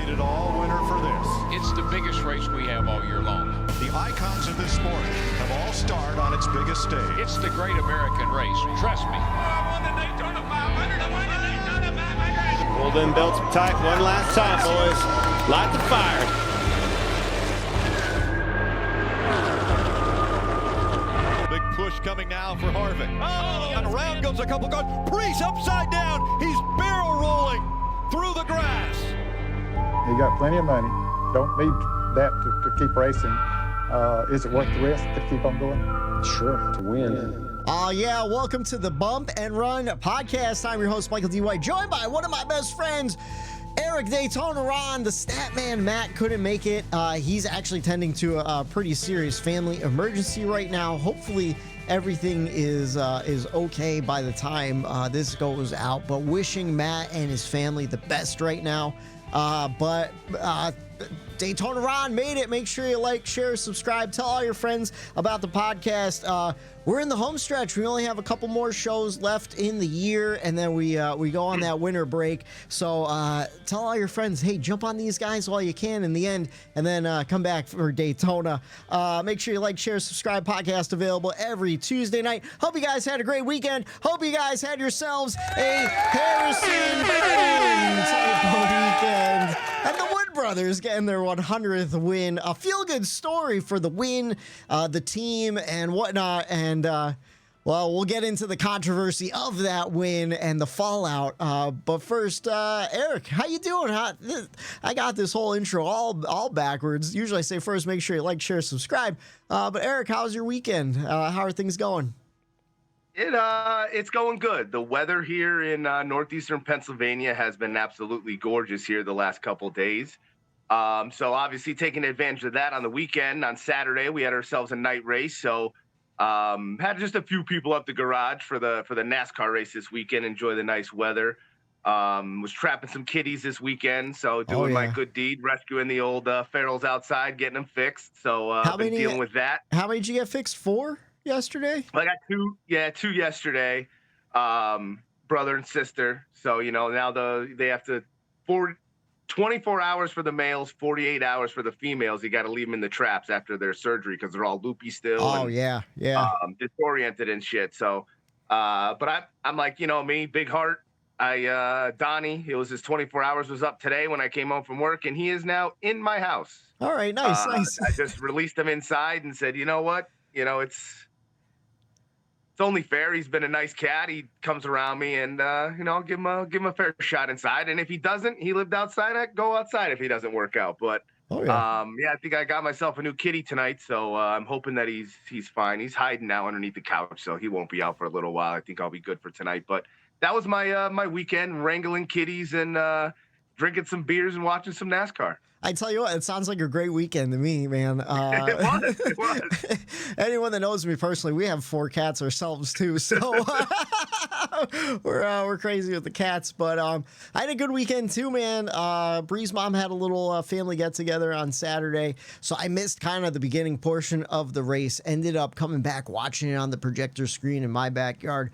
paid-it-all winner for this. It's the biggest race we have all year long. The icons of this sport have all starred on its biggest stage. It's the great American race. Trust me. I won the Daytona 500. I won the Daytona 500. Pull them belts tight one last time, boys. Light the fire. Big push coming now for Harvick. Oh, and around goes a couple cars. Priest upside down. He's barrel rolling through the grass. You got plenty of money. Don't need that to keep racing. Is it worth the risk to keep on going? Sure, to win. Yeah, welcome to the Bump and Run podcast. I'm your host, Michael D. White, joined by one of my best friends, Eric Daytona Ron. The stat man, Matt, couldn't make it. He's actually tending to a pretty serious family emergency right now. Hopefully everything is okay by the time this goes out, but wishing Matt and his family the best right now. But Daytona Ron made it. Make sure you like, share, subscribe. Tell all your friends about the podcast. We're in the home stretch. We only have a couple more shows left in the year, and then we go on that winter break. So tell all your friends, hey, jump on these guys while you can in the end, and then come back for Daytona. Make sure you like, share, subscribe. Podcast available every Tuesday night. Hope you guys had a great weekend. Hope you guys had yourselves a Harrison Burton type of weekend. And the Wood Brothers getting their 100th win. A feel-good story for the win, the team, and whatnot. And, well, we'll get into the controversy of that win and the fallout. But first, Eric, how you doing? I got this whole intro all backwards. Usually I say first, make sure you like, share, subscribe. But, Eric, how's your weekend? How are things going? It's going good. The weather here in northeastern Pennsylvania has been absolutely gorgeous here the last couple days. So obviously taking advantage of that on the weekend. On Saturday, we had ourselves a night race. So had just a few people up the garage for the NASCAR race this weekend. Enjoy the nice weather. Was trapping some kitties this weekend. So doing my good deed, rescuing the old ferals outside, getting them fixed. So been dealing with that. How many did you get fixed for? Yesterday? I got two yesterday, brother and sister. So, now they have to 24 hours for the males, 48 hours for the females. You got to leave them in the traps after their surgery because they're all loopy still. Oh, and, yeah. Disoriented and shit. So, but I'm like, me, big heart. Donnie, it was his 24 hours was up today when I came home from work, and he is now in my house. All right, nice. I just released him inside and said, you know what? It's only fair. He's been a nice cat. He comes around me, and I'll give him a fair shot inside. And if he doesn't, he lived outside. I go outside if he doesn't work out. But I think I got myself a new kitty tonight, so I'm hoping that he's fine. He's hiding now underneath the couch, so he won't be out for a little while. I think I'll be good for tonight. But that was my my weekend, wrangling kitties and drinking some beers and watching some NASCAR. I tell you what, it sounds like a great weekend to me, man. It was. Anyone that knows me personally, we have 4 cats ourselves too, so we're crazy with the cats. But I had a good weekend too, man. Bree's mom had a little family get together on Saturday, so I missed kind of the beginning portion of the race. Ended up coming back watching it on the projector screen in my backyard.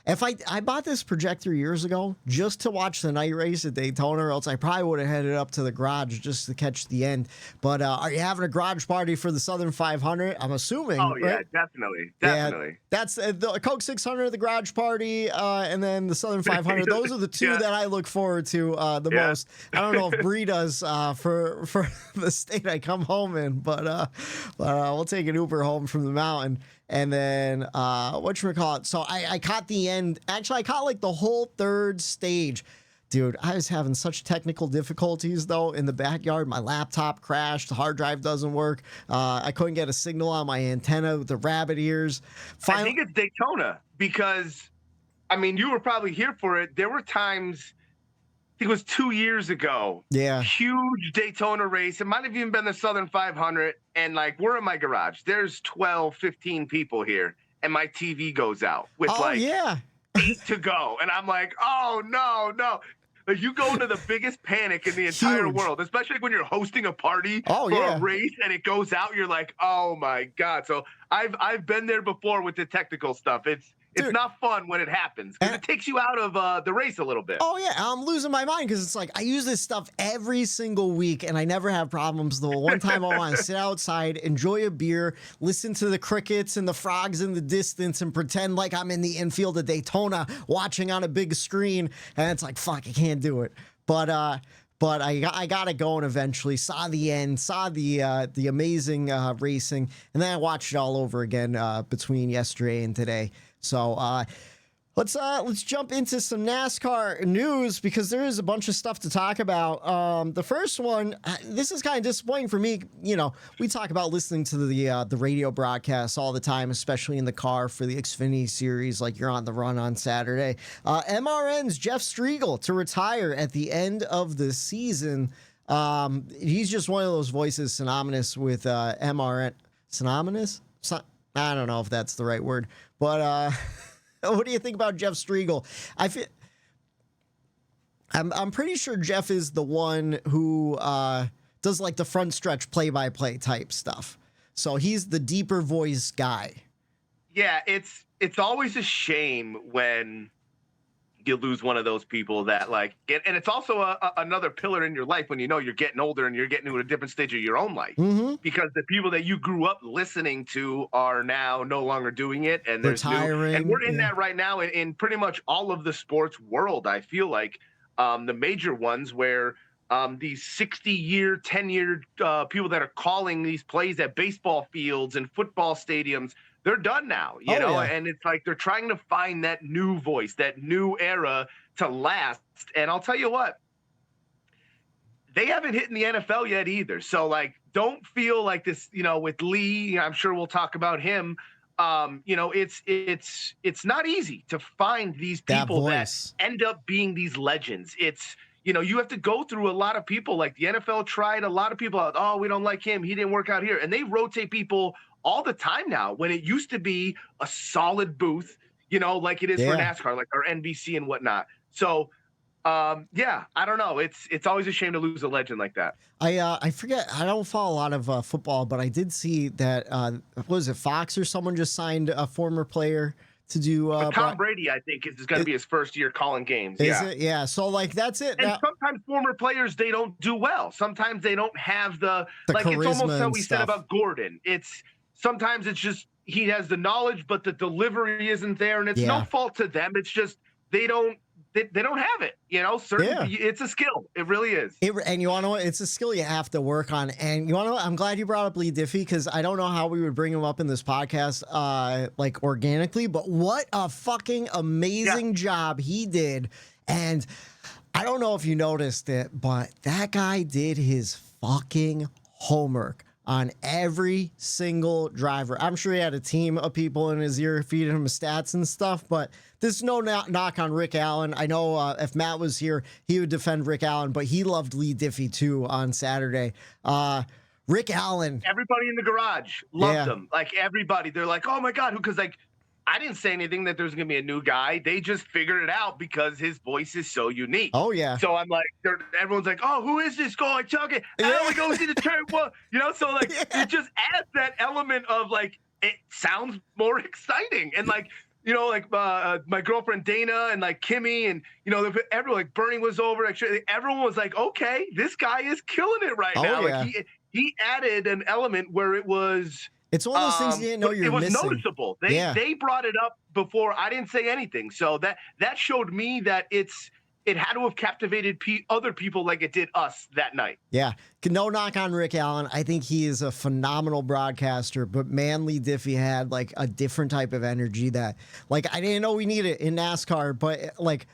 If I bought this projector years ago just to watch the night race at Daytona, or else I probably would have headed up to the garage just to catch the end. But are you having a garage party for the Southern 500? I'm assuming. Oh, yeah, right? definitely. Yeah, that's the Coke 600, the garage party, and then the Southern 500. Those are the two that I look forward to the most. I don't know if Bree does for the state I come home in, but we'll take an Uber home from the mountain. And then, whatchamacallit? So I caught the end. Actually, I caught like the whole third stage. Dude, I was having such technical difficulties, though, in the backyard. My laptop crashed. The hard drive doesn't work. I couldn't get a signal on my antenna with the rabbit ears. I think it's Daytona because, you were probably here for it. There were times, I think it was 2 years ago. Yeah. Huge Daytona race. It might have even been the Southern 500. And, we're in my garage. There's 12, 15 people here. And my TV goes out with, 8 to go. And I'm like, oh, no. You go into the biggest panic in the entire world, especially when you're hosting a party for a race and it goes out. You're like, oh my God. So I've been there before with the technical stuff. It's not fun when it happens because it takes you out of the race a little bit. Oh yeah, I'm losing my mind because it's like I use this stuff every single week and I never have problems. The one time I want to sit outside, enjoy a beer, listen to the crickets and the frogs in the distance and pretend like I'm in the infield of Daytona watching on a big screen, and it's like, fuck, I can't do it. But I got it going eventually. Saw the end, saw the amazing racing, and then I watched it all over again between yesterday and today. So let's jump into some NASCAR news because there is a bunch of stuff to talk about. The first one, this is kind of disappointing for me. You know, we talk about listening to the radio broadcasts all the time, especially in the car for the Xfinity series, like you're on the run on Saturday. MRN's Jeff Striegel to retire at the end of the season. He's just one of those voices synonymous with MRN. Synonymous? I don't know if that's the right word, but what do you think about Jeff Striegel? I'm pretty sure Jeff is the one who does like the front stretch play-by-play type stuff. So he's the deeper voice guy. Yeah, it's always a shame when you lose one of those people that like get, and it's also another pillar in your life when you know you're getting older and you're getting to a different stage of your own life, because the people that you grew up listening to are now no longer doing it, and there's retiring, and we're in that right now in pretty much all of the sports world. I feel like the major ones where these 60-year, 10-year people that are calling these plays at baseball fields and football stadiums, they're done now, you know, and it's like they're trying to find that new voice, that new era to last. And I'll tell you what, they haven't hit in the NFL yet either. So, like, don't feel like this, you know, with Lee, I'm sure we'll talk about him. You know, it's not easy to find these people that end up being these legends. It's, you know, you have to go through a lot of people. Like the NFL tried a lot of people out. Oh, we don't like him. He didn't work out here. And they rotate people all the time now, when it used to be a solid booth, you know, like it is for NASCAR, like our NBC and whatnot. So, yeah, I don't know. It's always a shame to lose a legend like that. I forget. I don't follow a lot of football, but I did see that, what was it, Fox or someone just signed a former player to do Tom Brady, I think, is going to be his first year calling games. Is it? Yeah. So like that's it. And sometimes former players, they don't do well. Sometimes they don't have the like it's almost how we said about Gordon. Sometimes it's just he has the knowledge, but the delivery isn't there, and it's no fault to them. It's just they don't have it. You know, it's a skill. It really is. And you want to know what? It's a skill you have to work on. And you want to know, I'm glad you brought up Lee Diffie because I don't know how we would bring him up in this podcast like organically, but what a fucking amazing job he did. And I don't know if you noticed it, but that guy did his fucking homework on every single driver. I'm sure he had a team of people in his ear feeding him stats and stuff, but this is no knock on Rick Allen. I know if Matt was here, he would defend Rick Allen, but he loved Lee Diffie too on Saturday. Rick Allen. Everybody in the garage loved him. Like everybody, they're like, oh my God, because like, I didn't say anything that there's going to be a new guy. They just figured it out because his voice is so unique. Oh, yeah. So I'm like, everyone's like, oh, who is this guy? Chuck it. Oh, we go see the turn one. You know, so like, it just adds that element of like, it sounds more exciting. And like, you know, like my girlfriend Dana and like Kimmy and, you know, everyone, like Bernie was over. Actually, everyone was like, okay, this guy is killing it right now. Yeah. Like he added an element where it was. It's one of those things you didn't know you're missing. It was noticeable. They brought it up before I didn't say anything. So that showed me that it had to have captivated other people like it did us that night. Yeah. No knock on Rick Allen. I think he is a phenomenal broadcaster, but man, Lee Diffie had like a different type of energy that like I didn't know we needed in NASCAR, but like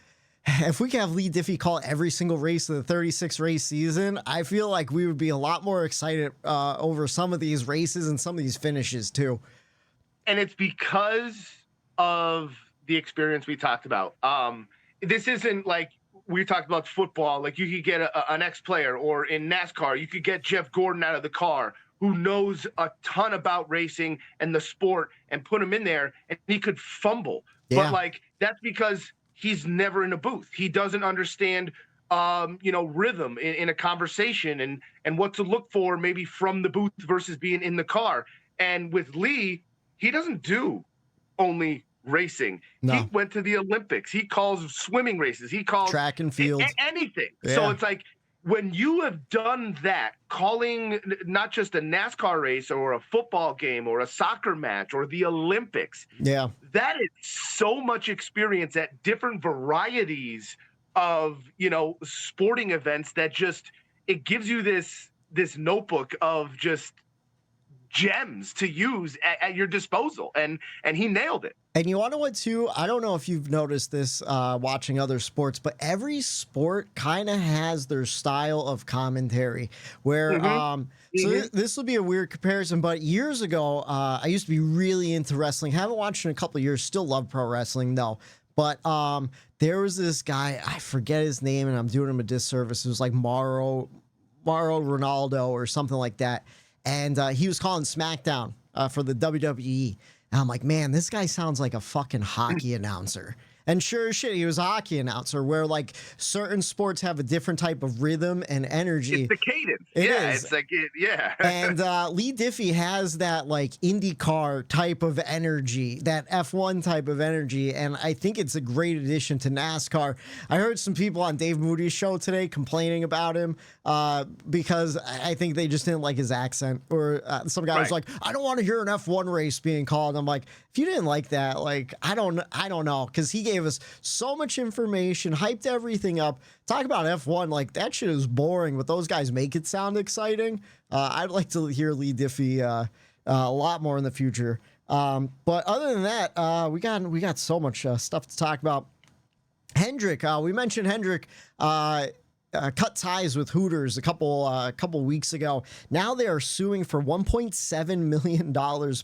if we could have Lee Diffie call every single race of the 36 race season, I feel like we would be a lot more excited over some of these races and some of these finishes too. And it's because of the experience we talked about. This isn't like we talked about football. Like you could get an ex-player, or in NASCAR, you could get Jeff Gordon out of the car who knows a ton about racing and the sport and put him in there and he could fumble. Yeah. But like, that's because he's never in a booth. He doesn't understand, you know, rhythm in a conversation and what to look for maybe from the booth versus being in the car. And with Lee, he doesn't do only racing. No. He went to the Olympics. He calls swimming races. He calls track and field, anything. Yeah. So it's like when you have done that, calling not just a NASCAR race or a football game or a soccer match or the Olympics, yeah, that is so much experience at different varieties of, sporting events that just, it gives you this notebook of just gems to use at your disposal, and he nailed it. And you want to know what too? I don't know if you've noticed this watching other sports, but every sport kind of has their style of commentary. Where this will be a weird comparison, but years ago, I used to be really into wrestling. Haven't watched in a couple of years. Still love pro wrestling though. But there was this guy, I forget his name, and I'm doing him a disservice. It was like Mauro Ronaldo or something like that. And he was calling SmackDown for the WWE. And I'm like, man, this guy sounds like a fucking hockey announcer. And sure as shit, he was a hockey announcer where like certain sports have a different type of rhythm and energy. It's the cadence. It's like, yeah. And Lee Diffie has that like IndyCar type of energy, that F1 type of energy. And I think it's a great addition to NASCAR. I heard some people on Dave Moody's show today complaining about him because I think they just didn't like his accent. Or some guy was like, I don't want to hear an F1 race being called. I'm like, if you didn't like that, like, I don't know. Because he gave us so much information, hyped everything up. Talk about F1, like that shit is boring, but those guys make it sound exciting. I'd like to hear Lee Diffie a lot more in the future. But other than that, we got so much stuff to talk about. Hendrick, we mentioned Hendrick cut ties with Hooters a couple weeks ago. Now they are suing for $1.7 million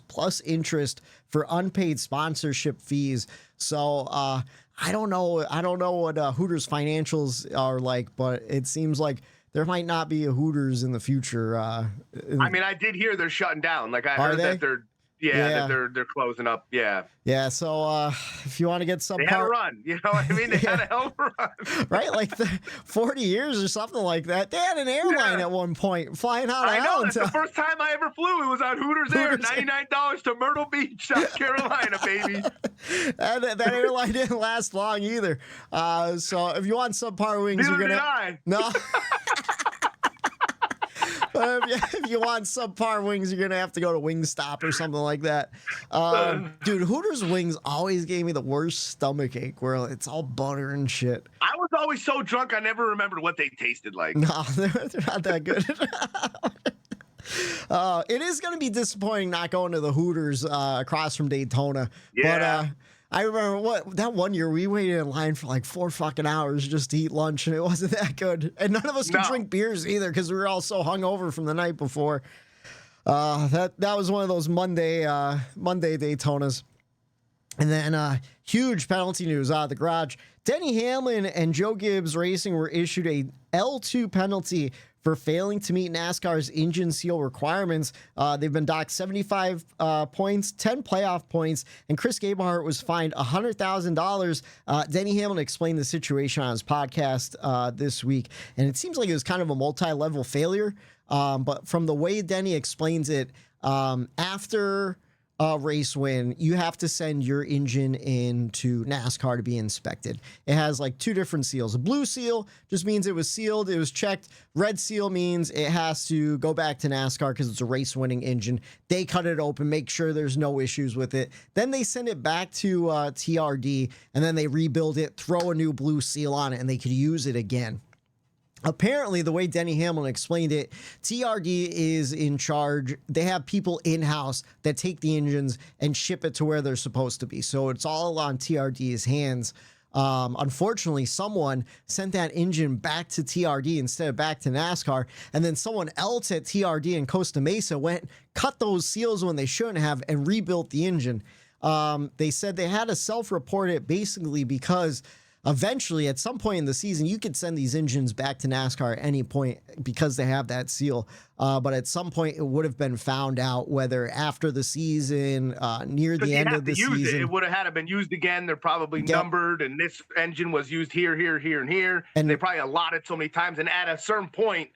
plus interest for unpaid sponsorship fees. So I don't know what Hooters financials are like, but it seems like there might not be a Hooters in the future. I mean, I did hear they're shutting down. Like I heard that they're that they're closing up. Yeah. Yeah. So if you want to get some, they had a run. You know what I mean? They had a hell of a run. Right, like 40 years or something like that. They had an airline at one point flying out of I know. Allentown. That's the first time I ever flew. It was on Hooters Air. $99 to Myrtle Beach, South Carolina, baby. That airline didn't last long either. So if you want subpar wings, neither you're gonna did I. No. If you want subpar wings, you're gonna have to go to Wingstop or something like that. Dude, Hooters wings always gave me the worst stomach ache, where it's all butter and shit. I was always so drunk I never remembered what they tasted like. No, they're not that good. It is gonna be disappointing not going to the Hooters across from Daytona. Yeah. But I remember that one year we waited in line for like 4 fucking hours just to eat lunch, and it wasn't that good. And none of us could drink beers either because we were all so hungover from the night before. That was one of those Monday Daytonas. And then huge penalty news out of the garage. Denny Hamlin and Joe Gibbs Racing were issued a L2 penalty for failing to meet NASCAR's engine seal requirements. They've been docked 75 points, 10 playoff points, and Chris Gabehart was fined $100,000. Denny Hamlin explained the situation on his podcast this week, and it seems like it was kind of a multi-level failure. But from the way Denny explains it, after a race win, you have to send your engine into NASCAR to be inspected. It has like 2 different seals. A blue seal just means it was sealed, it was checked. Red seal means it has to go back to NASCAR because it's a race-winning engine. They cut it open, make sure there's no issues with it. Then they send it back to TRD, and then they rebuild it, throw a new blue seal on it, and they could use it again. Apparently, the way Denny Hamlin explained it, TRD is in charge. They have people in-house that take the engines and ship it to where they're supposed to be. So it's all on TRD's hands. Unfortunately, someone sent that engine back to TRD instead of back to NASCAR. And then someone else at TRD in Costa Mesa went, cut those seals when they shouldn't have, and rebuilt the engine. They said they had to self-report it basically because eventually, at some point in the season, you could send these engines back to NASCAR at any point because they have that seal. But at some point, it would have been found out whether after the season, near the end of the season. It would have had to been used again. They're probably numbered, and this engine was used here, here, here, and here. And they probably allotted so many times. And at a certain point,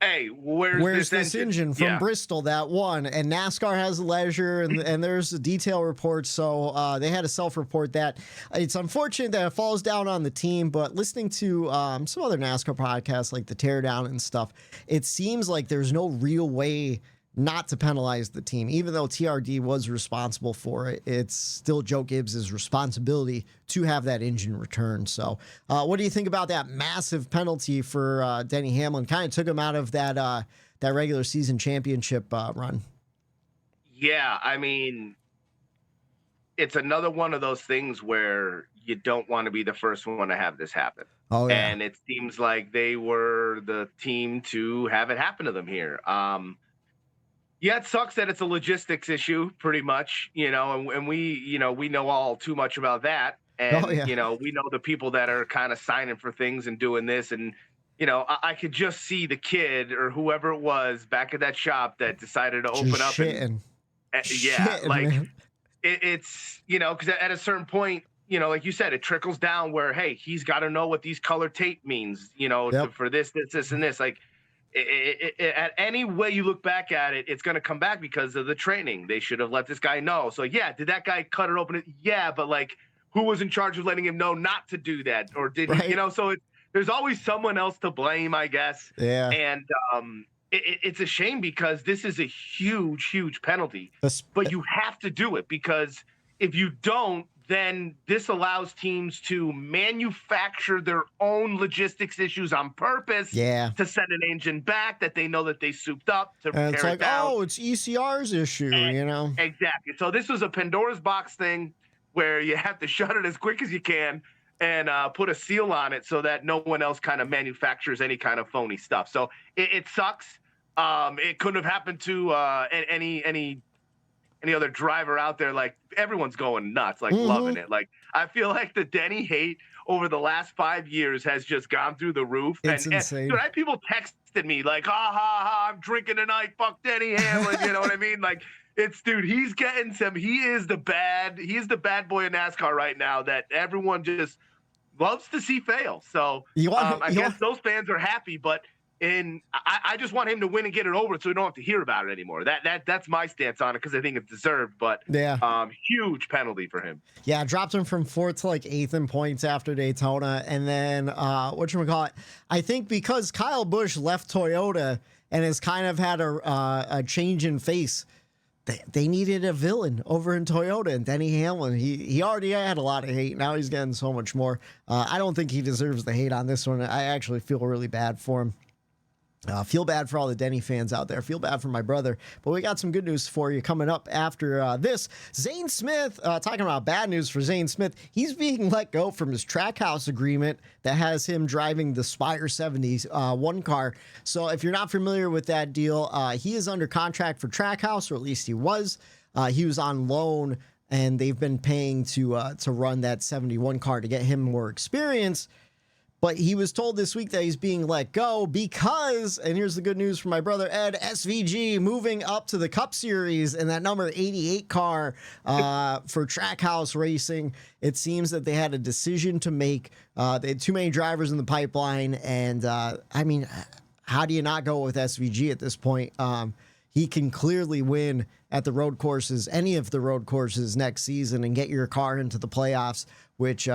hey, where's this engine from Yeah. Bristol that won? And NASCAR has leisure, and there's a detail report, so they had to self-report that. It's unfortunate that it falls down on the team, but listening to some other NASCAR podcasts like the Teardown and stuff, it seems like there's no real way not to penalize the team. Even though TRD was responsible for it, it's still Joe Gibbs' responsibility to have that engine returned. So what do you think about that massive penalty for Denny Hamlin? Kind of took him out of that regular season championship run. Yeah, I mean, it's another one of those things where you don't want to be the first one to have this happen. Oh, yeah. And it seems like they were the team to have it happen to them here. Yeah, it sucks that it's a logistics issue, pretty much, and we know all too much about that. And, we know the people that are kind of signing for things and doing this. And, I could just see the kid or whoever it was back at that shop that decided to open up. It's, because at a certain point, like you said, it trickles down where, hey, he's got to know what these color tape means, for this, and this. Like, at any way you look back at it, it's going to come back because of the training. They should have let this guy know. So, yeah, did that guy cut it open? Yeah, but, like, who was in charge of letting him know not to do that? Or did he, so there's always someone else to blame, I guess. Yeah. And it's a shame because this is a huge, huge penalty. But you have to do it because if you don't, then this allows teams to manufacture their own logistics issues on purpose to send an engine back that they know that they souped up to repair it's like, it down. Oh, it's ECR's issue, Exactly. So this was a Pandora's box thing where you have to shut it as quick as you can and put a seal on it so that no one else kind of manufactures any kind of phony stuff. So it sucks. It couldn't have happened to any other driver out there. Like, everyone's going nuts, like loving it. Like, I feel like the Denny hate over the last 5 years has just gone through the roof. It's insane. And dude, I had people texted me like, I'm drinking tonight. Fuck Denny Hamlin. You know what I mean? Like, he's getting he is the bad boy in NASCAR right now that everyone just loves to see fail. So I guess those fans are happy, but I just want him to win and get it over so we don't have to hear about it anymore. That's my stance on it because I think it's deserved, but huge penalty for him. Yeah, dropped him from 4th to like 8th in points after Daytona. And then whatchamacallit, I think because Kyle Busch left Toyota and has kind of had a change in face, they needed a villain over in Toyota, and Denny Hamlin, he already had a lot of hate. Now he's getting so much more. I don't think he deserves the hate on this one. I actually feel really bad for him. Feel bad for all the Denny fans out there. Feel bad for my brother. But we got some good news for you coming up after this. Zane Smith, talking about bad news for Zane Smith. He's being let go from his Trackhouse agreement that has him driving the Spire 70s one car. So if you're not familiar with that deal, he is under contract for Trackhouse, or at least he was. He was on loan, and they've been paying to run that 71 car to get him more experience. But he was told this week that he's being let go because, and here's the good news for my brother Ed, SVG moving up to the Cup Series in that number 88 car for Trackhouse Racing. It seems that they had a decision to make. They had too many drivers in the pipeline. And, I mean, how do you not go with SVG at this point? He can clearly win at the road courses, any of the road courses next season, and get your car into the playoffs, which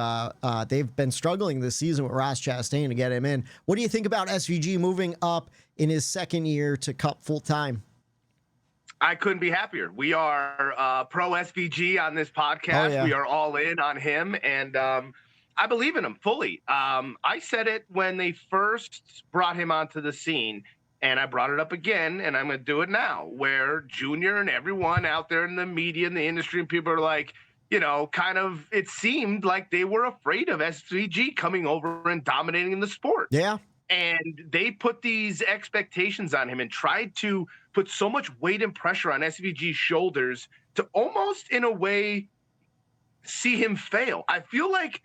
they've been struggling this season with Ross Chastain to get him in. What do you think about SVG moving up in his second year to Cup full time? I couldn't be happier. We are pro SVG on this podcast. Oh, yeah. We are all in on him, and I believe in him fully. I said it when they first brought him onto the scene, and I brought it up again, and I'm going to do it now, where Junior and everyone out there in the media and the industry and people are like, kind of, it seemed like they were afraid of SVG coming over and dominating the sport. Yeah. And they put these expectations on him and tried to put so much weight and pressure on SVG's shoulders to almost, in a way, see him fail. I feel like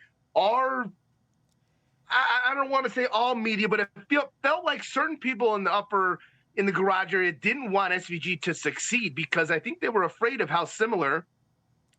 I don't want to say all media, but it felt like certain people in the garage area didn't want SVG to succeed because I think they were afraid of how similar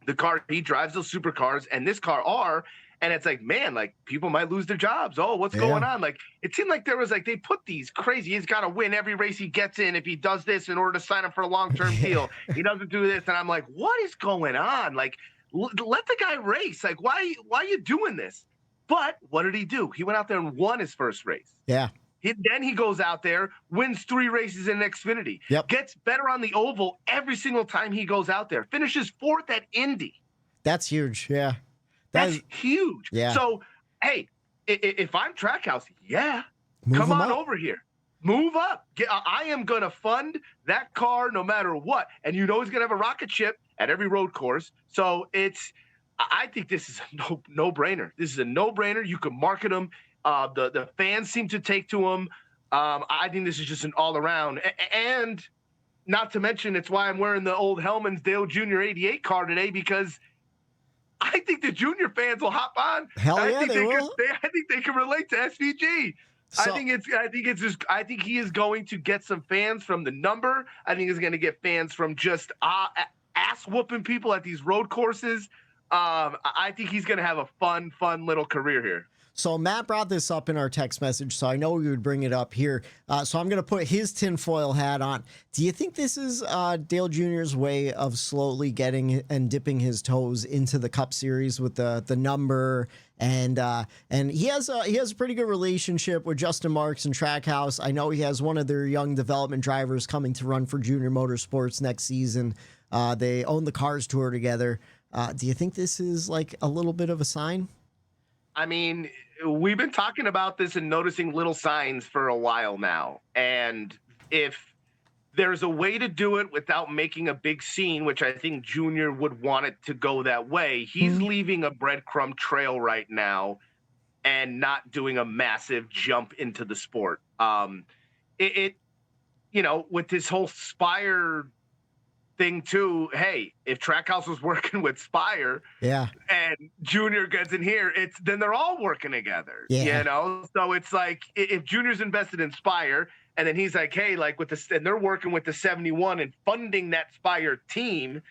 the car he drives, those supercars, and this car are. And it's like, man, like people might lose their jobs. Oh, what's going on? Like it seemed like there was like they put these crazy. He's got to win every race he gets in if he does this in order to sign up for a long-term deal. He doesn't do this, and I'm like, what is going on? Like, let the guy race. Like, why are you doing this? But what did he do? He went out there and won his first race. Yeah. Then he goes out there, wins 3 races in Xfinity. Yep. Gets better on the oval every single time he goes out there. Finishes 4th at Indy. That's huge. Yeah. That's huge. Yeah. So, hey, if I'm Trackhouse, Move come on up. over here. Move up. I am going to fund that car no matter what. And you know he's going to have a rocket ship at every road course. So I think this is a no-brainer. This is a no-brainer. You can market him. The fans seem to take to him. I think this is just an all-around. And not to mention, it's why I'm wearing the old Hellman's Dale Jr. 88 car today, because I think the junior fans will hop on. Hell yeah, they will. I think they can relate to SVG. So, I think he is going to get some fans from the number. I think he's going to get fans from just ass whooping people at these road courses. I think he's going to have a fun little career here. So Matt brought this up in our text message, so I know we would bring it up here. So I'm going to put his tinfoil hat on. Do you think this is Dale Jr.'s way of slowly getting and dipping his toes into the Cup Series with the number? And he has a pretty good relationship with Justin Marks and Trackhouse. I know he has one of their young development drivers coming to run for Junior Motorsports next season. They own the Cars Tour together. Do you think this is like a little bit of a sign? I mean, we've been talking about this and noticing little signs for a while now. And if there's a way to do it without making a big scene, which I think Junior would want it to go that way, he's leaving a breadcrumb trail right now and not doing a massive jump into the sport. You know, with this whole Spire thing too, hey, if Trackhouse was working with Spire and Junior gets in here, then they're all working together. You know, so it's like if Junior's invested in Spire and then he's like, hey, like with this, and they're working with the 71 and funding that Spire team,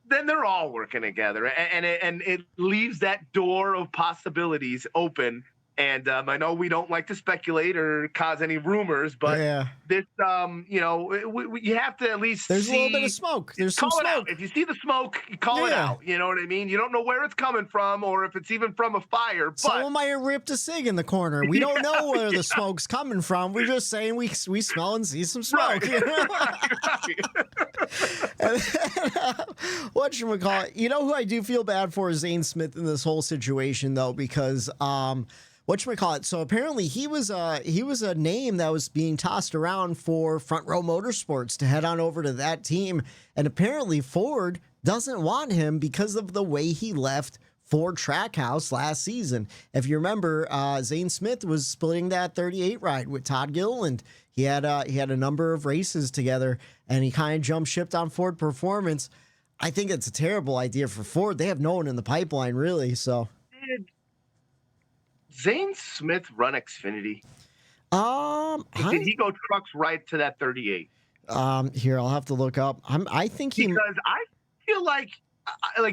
then they're all working together, and it leaves that door of possibilities open. And I know we don't like to speculate or cause any rumors, but this, you know, you have to at least There's a little bit of smoke. There's some call it smoke. out. If you see the smoke, you call it out. You know what I mean? You don't know where it's coming from or if it's even from a fire. But someone might have ripped a cig in the corner. We don't know where the smoke's coming from. We're just saying we smell and see some smoke. You know? Whatchamacallit, you know who I do feel bad for is Zane Smith in this whole situation, though, because whatchamacallit, so apparently he was a name that was being tossed around for Front Row Motorsports to head on over to that team, and apparently Ford doesn't want him because of the way he left Ford Trackhouse last season. If you remember, Zane Smith was splitting that 38 ride with Todd Gilliland. He had a number of races together, and he kind of jumped shipped on Ford Performance. I think it's a terrible idea for Ford. They have no one in the pipeline, really. So, did Zane Smith run Xfinity? Did he go trucks right to that 38? Here, I'll have to look up. I think he, because I feel like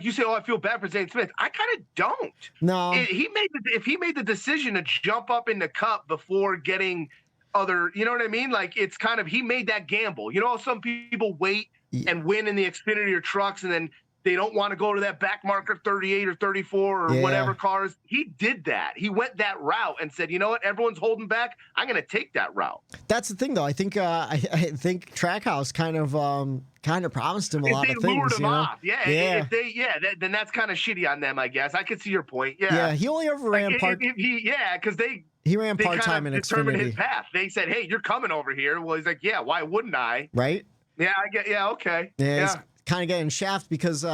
you say, oh, I feel bad for Zane Smith. I kind of don't. No, if he made the decision to jump up in the Cup before getting other, you know what I mean? Like it's kind of, he made that gamble. You know, some people wait and win in the Xfinity or trucks, and then they don't want to go to that back market 38 or 34 or whatever cars. He did that. He went that route and said, you know what? Everyone's holding back. I'm going to take that route. That's the thing, though. I think Trackhouse kind of promised him a lot of things. They lured him off. Then that's kind of shitty on them, I guess. I could see your point. Yeah, he only ever ran part. Because he ran part-time in Xfinity. Determined his path. They said, hey, you're coming over here. Well, he's like, yeah, why wouldn't I? Right? Yeah, I get. Yeah, okay. Yeah. Kind of getting shafted because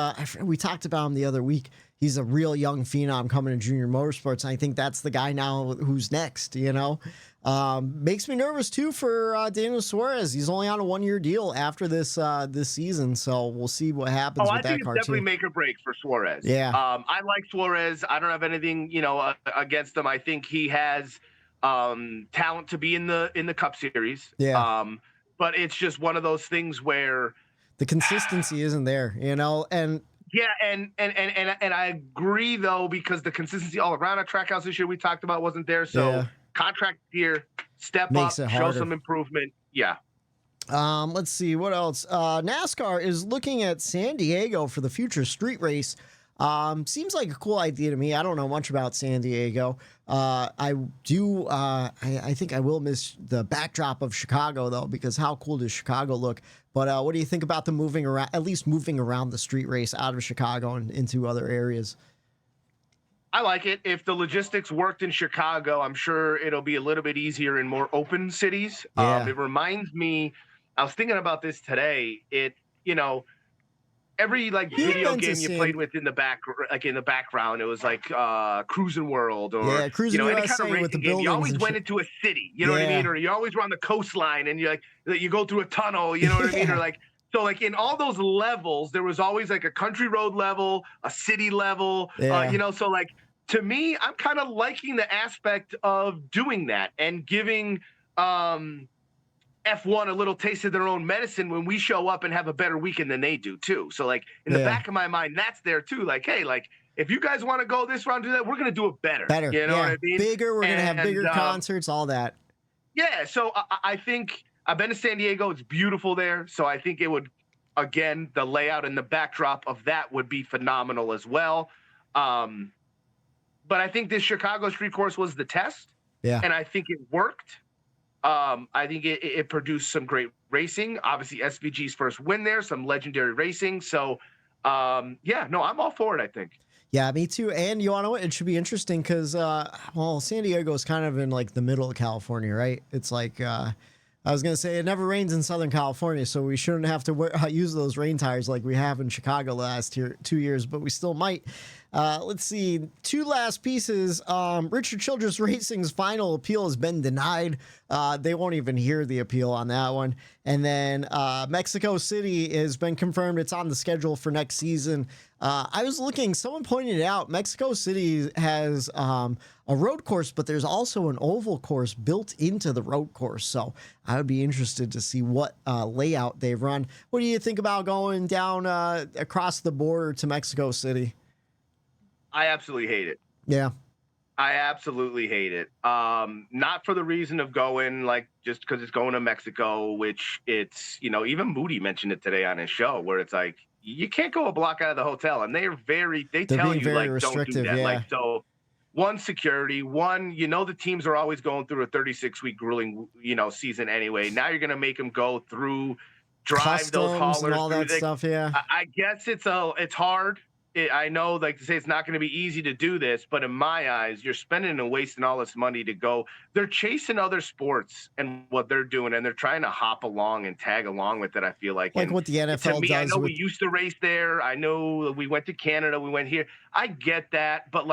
we talked about him the other week. He's a real young phenom coming to Junior Motorsports, and I think that's the guy now who's next, you know? Makes me nervous, too, for Daniel Suarez. He's only on a one-year deal after this season, so we'll see what happens with that car, I think it's definitely make or break for Suarez. Yeah. I like Suarez. I don't have anything, against him. I think he has talent to be in the Cup Series. Yeah. But it's just one of those things where the consistency isn't there, you know, and Yeah, and I agree though, because the consistency all around at Trackhouse this year we talked about wasn't there. So contract year, step Makes up, it show harder. some improvement. Yeah. Let's see what else. NASCAR is looking at San Diego for the future street race. Seems like a cool idea to me. I don't know much about San Diego. I think I will miss the backdrop of Chicago though, because how cool does Chicago look? But what do you think about them moving around, at least moving around the street race out of Chicago and into other areas? I like it. If the logistics worked in Chicago, I'm sure it'll be a little bit easier in more open cities. Yeah. It reminds me, I was thinking about this today. Every video game you played with in the background, it was like Cruising World or Cruising any USA kind of with the racing game. buildings. You always went into a city, you know what I mean? Or you always were on the coastline and you go through a tunnel, you know what I mean? Or so in all those levels, there was always like a country road level, a city level, so to me, I'm kind of liking the aspect of doing that and giving F1 a little taste of their own medicine when we show up and have a better weekend than they do too. So in the back of my mind, that's there too. Hey, if you guys want to go this round, do that, we're going to do it better. You know what I mean? Bigger, we're going to have bigger concerts, all that. Yeah. So I think I've been to San Diego. It's beautiful there. So I think it would, again, the layout and the backdrop of that would be phenomenal as well. But I think this Chicago street course was the test. Yeah. And I think it worked. I think it produced some great racing. Obviously, SVG's first win there, some legendary racing. So, I'm all for it, I think. Yeah, me too. And you want to know what? It should be interesting because, San Diego is kind of in the middle of California, right? It's I was going to say it never rains in Southern California, so we shouldn't have to use those rain tires like we have in Chicago the last 2 years, but we still might. Let's see. Two last pieces. Richard Childress Racing's final appeal has been denied. They won't even hear the appeal on that one. And then Mexico City has been confirmed. It's on the schedule for next season. I was looking, someone pointed it out. Mexico City has a road course, but there's also an oval course built into the road course. So I would be interested to see what layout they've run. What do you think about going down across the border to Mexico City? I absolutely hate it. Yeah. I absolutely hate it. Not for the reason of going, just because it's going to Mexico, which it's, even Moody mentioned it today on his show, where it's you can't go a block out of the hotel. And they tell you, don't do that. Yeah. So one, security, the teams are always going through a 36-week grueling, season anyway. Now you're going to make them go through, drive Customs those haulers and all that stuff. Yeah. I guess it's hard. I know, to say it's not going to be easy to do this, but in my eyes, you're spending and wasting all this money to go. They're chasing other sports and what they're doing, and they're trying to hop along and tag along with it, I feel like. Like what the NFL to me, does. I know we used to race there. I know we went to Canada. We went here. I get that, but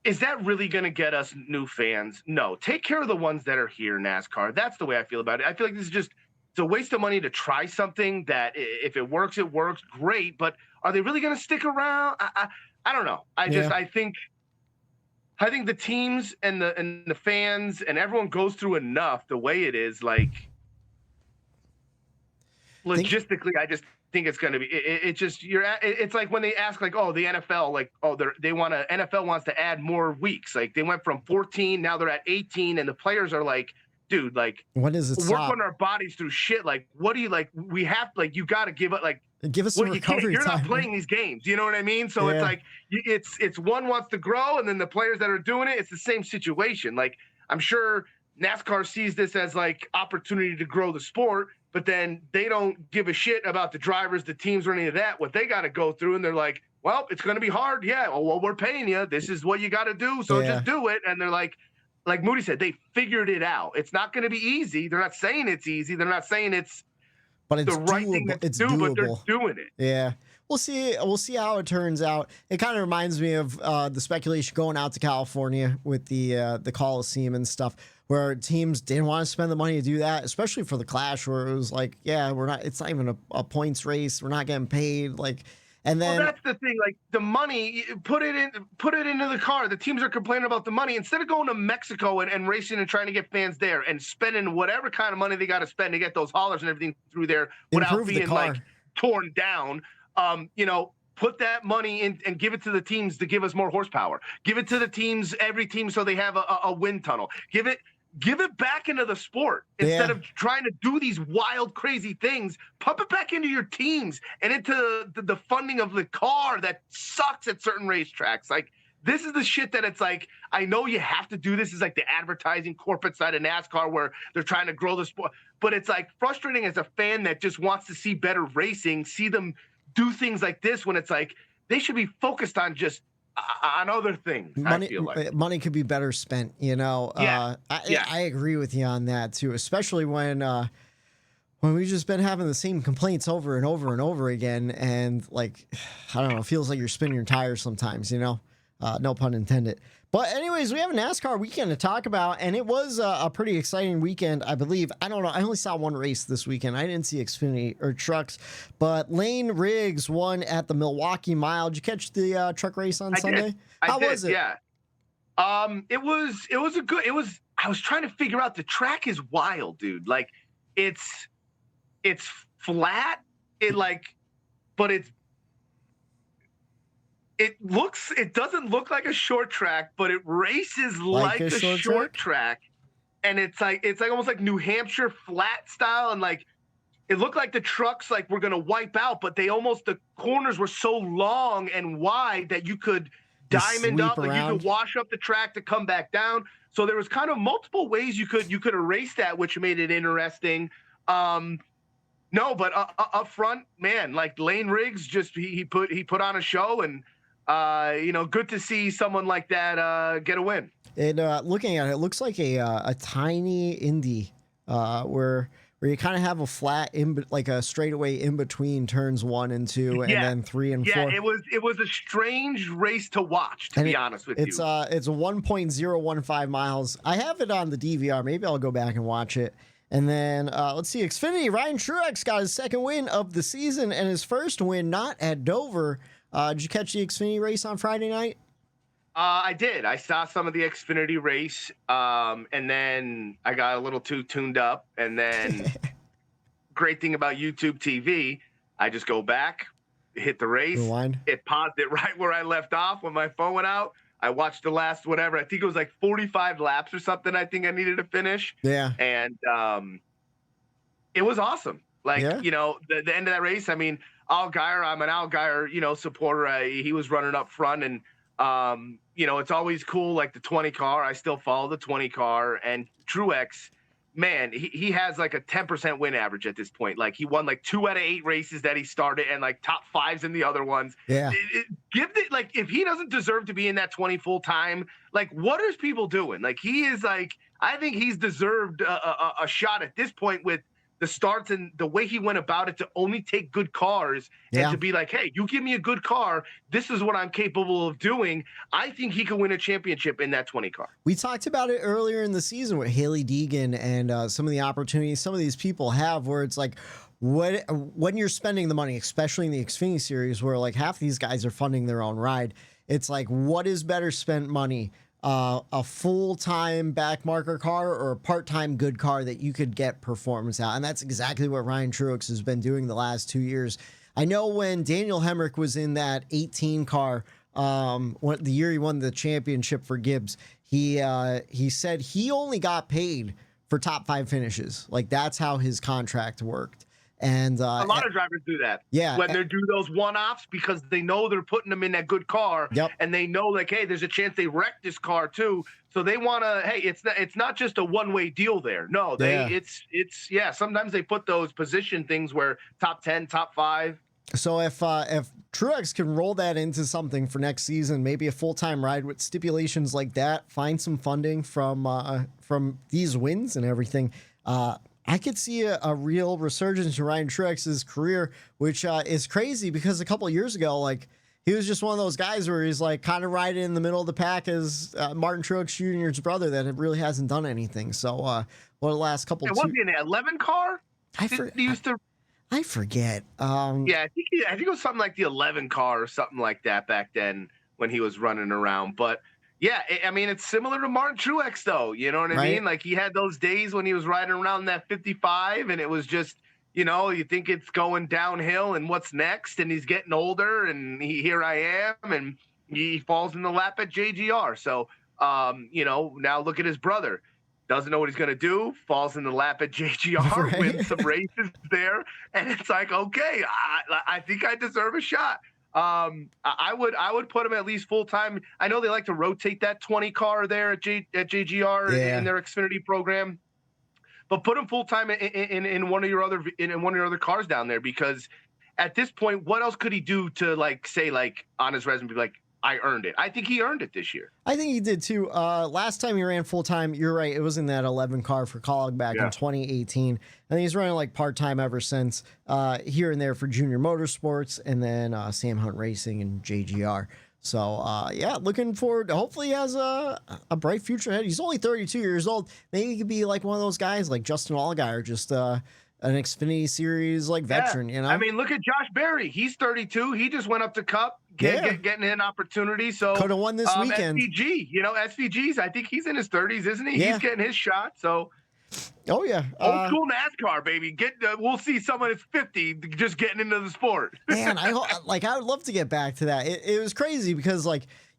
is that really going to get us new fans? No. Take care of the ones that are here, NASCAR. That's the way I feel about it. I feel like this is it's a waste of money to try something that if it works, great. But are they really going to stick around? I don't know. I think the teams and the fans and everyone goes through enough the way it is. Logistically, I just think it's going to be. It's like when they ask the NFL NFL wants to add more weeks. They went from 14, now they're at 18, and the players are dude, when does it work stop? on our bodies through shit? What do you we have you got to give it give us some recovery you're time. Not playing these games, you know what I mean? So it's one wants to grow, and then the players that are doing it, it's the same situation. I'm sure NASCAR sees this as opportunity to grow the sport, but then they don't give a shit about the drivers, the teams, or any of that. What they got to go through, and they're well, it's going to be hard. Yeah, well, we're paying you. This is what you got to do, so just do it. And they're like Moody said, they figured it out. It's not going to be easy. They're not saying it's easy. They're not saying it's the right thing to do, but they're doing it. Yeah. We'll see how it turns out. It kind of reminds me of the speculation going out to California with the Coliseum and stuff, where teams didn't want to spend the money to do that, especially for the Clash, where it was it's not even a points race. We're not getting paid. And then that's the thing, the money, put it into the car. The teams are complaining about the money. Instead of going to Mexico and racing and trying to get fans there and spending whatever kind of money they got to spend to get those haulers and everything through there without being torn down, put that money in and give it to the teams to give us more horsepower. Give it to the teams, every team, so they have a wind tunnel. Give it back into the sport instead of trying to do these wild, crazy things. Pump it back into your teams and into the funding of the car that sucks at certain racetracks. Like, this is the shit that it's like, I know you have to do this. Is like the advertising corporate side of NASCAR where they're trying to grow the sport. But it's like frustrating as a fan that just wants to see better racing, see them do things like this when it's like they should be focused on just on other things. Money, I feel like money could be better spent, you know. I agree with you on that too, especially when we've just been having the same complaints over and over and over again, and like, I don't know, it feels like you're spinning your tires sometimes, you know. No pun intended. But anyways, we have a NASCAR weekend to talk about, and it was a pretty exciting weekend, I believe. I don't know. I only saw one race this weekend. I didn't see Xfinity or trucks, but Layne Riggs won at the Milwaukee Mile. Did you catch the truck race on Sunday? How was it? Yeah. It was a good. I was trying to figure out, the track is wild, dude. Like, it's flat. But it doesn't look like a short track, but it races like a short track. And it's almost like New Hampshire flat style. And like, it looked like the trucks like were going to wipe out, but the corners were so long and wide that you could diamond up, like you could wash up the track to come back down. So there was kind of multiple ways you could erase that, which made it interesting. No, but up front, man, like Layne Riggs, just he put on a show, and good to see someone like that get a win. And looking at it, it looks like a tiny Indy where you kind of have a flat like a straightaway in between turns 1 and 2, and then 3 and 4. Yeah, it was a strange race to watch, to be honest with you. It's 1.015 miles. I have it on the DVR. Maybe I'll go back and watch it. And then let's see, Xfinity. Ryan Truex got his second win of the season and his first win not at Dover. Did you catch the Xfinity race on Friday night? I did. I saw some of the Xfinity race, and then I got a little too tuned up. And then, great thing about YouTube TV, I just go back, hit the race, rewind. It paused it right where I left off when my phone went out. I watched the last whatever. I think it was like 45 laps or something. I think I needed to finish. Yeah. And it was awesome. Like, the end of that race. I mean, Allgaier, I'm an Allgaier, supporter. He was running up front, and it's always cool. Like the 20 car, I still follow the 20 car, and Truex, man, he has like a 10% win average at this point. Like, he won like 2 out of 8 races that he started, and like top 5s in the other ones. Yeah. If he doesn't deserve to be in that 20 full time, like, what is people doing? Like, he is like, I think he's deserved a shot at this point with the starts and the way he went about it, to only take good cars and to be like, hey, you give me a good car, this is what I'm capable of doing. I think he could win a championship in that 20 car. We talked about it earlier in the season with Hailie Deegan and some of the opportunities some of these people have, where it's like, when you're spending the money, especially in the Xfinity series, where like half these guys are funding their own ride, it's like, what is better spent money? A full-time backmarker car or a part-time good car that you could get performance out. And that's exactly what Ryan Truex has been doing the last 2 years. I know when Daniel Hemrick was in that 18 car, the year he won the championship for Gibbs, he said he only got paid for top 5 finishes. Like, that's how his contract worked. And a lot of drivers do that. Yeah. When they do those one-offs, because they know they're putting them in that good car. Yep. And they know, like, hey, there's a chance they wreck this car too. So they want to, hey, it's not just a one-way deal there. No, sometimes they put those position things where top 10, top 5. So if Truex can roll that into something for next season, maybe a full-time ride with stipulations like that, find some funding from these wins and everything, I could see a real resurgence in Ryan Truex's career, which is crazy because a couple of years ago, like, he was just one of those guys where he's like kind of riding in the middle of the pack as Martin Truex Jr.'s brother that really hasn't done anything. So, the last couple? Was he an 11 car? I forget. I think it was something like the 11 car or something like that back then when he was running around, but. Yeah, I mean, it's similar to Martin Truex, though. You know what I mean? Like, he had those days when he was riding around that 55, and it was just, you think it's going downhill and what's next, and he's getting older, and here I am, and he falls in the lap at JGR. So, now look at his brother. Doesn't know what he's going to do, falls in the lap at JGR, Right. wins some races there, and it's like, okay, I think I deserve a shot. I would put him at least full time. I know they like to rotate that 20 car there at JGR in their Xfinity program, but put him full time in one of your other cars down there, because at this point, what else could he do to say on his resume, be like, I earned it? I think he earned it this year. I think he did too. Last time he ran full time, you're right, it was in that 11 car for Colleague back in 2018. And he's running part time ever since, here and there for Junior Motorsports, and then Sam Hunt Racing and JGR. So looking forward. Hopefully he has a bright future ahead. He's only 32 years old. Maybe he could be like one of those guys like Justin Allgaier, just an Xfinity Series veteran. I mean, look at Josh Berry. He's 32. He just went up to Cup, getting an opportunity. So could have won this weekend. SVG, SVG's. I think he's in his 30s, isn't he? Yeah. He's getting his shot. So. Oh yeah, Old school NASCAR, baby. We'll see someone that's 50 just getting into the sport. Man, I would love to get back to that. It was crazy because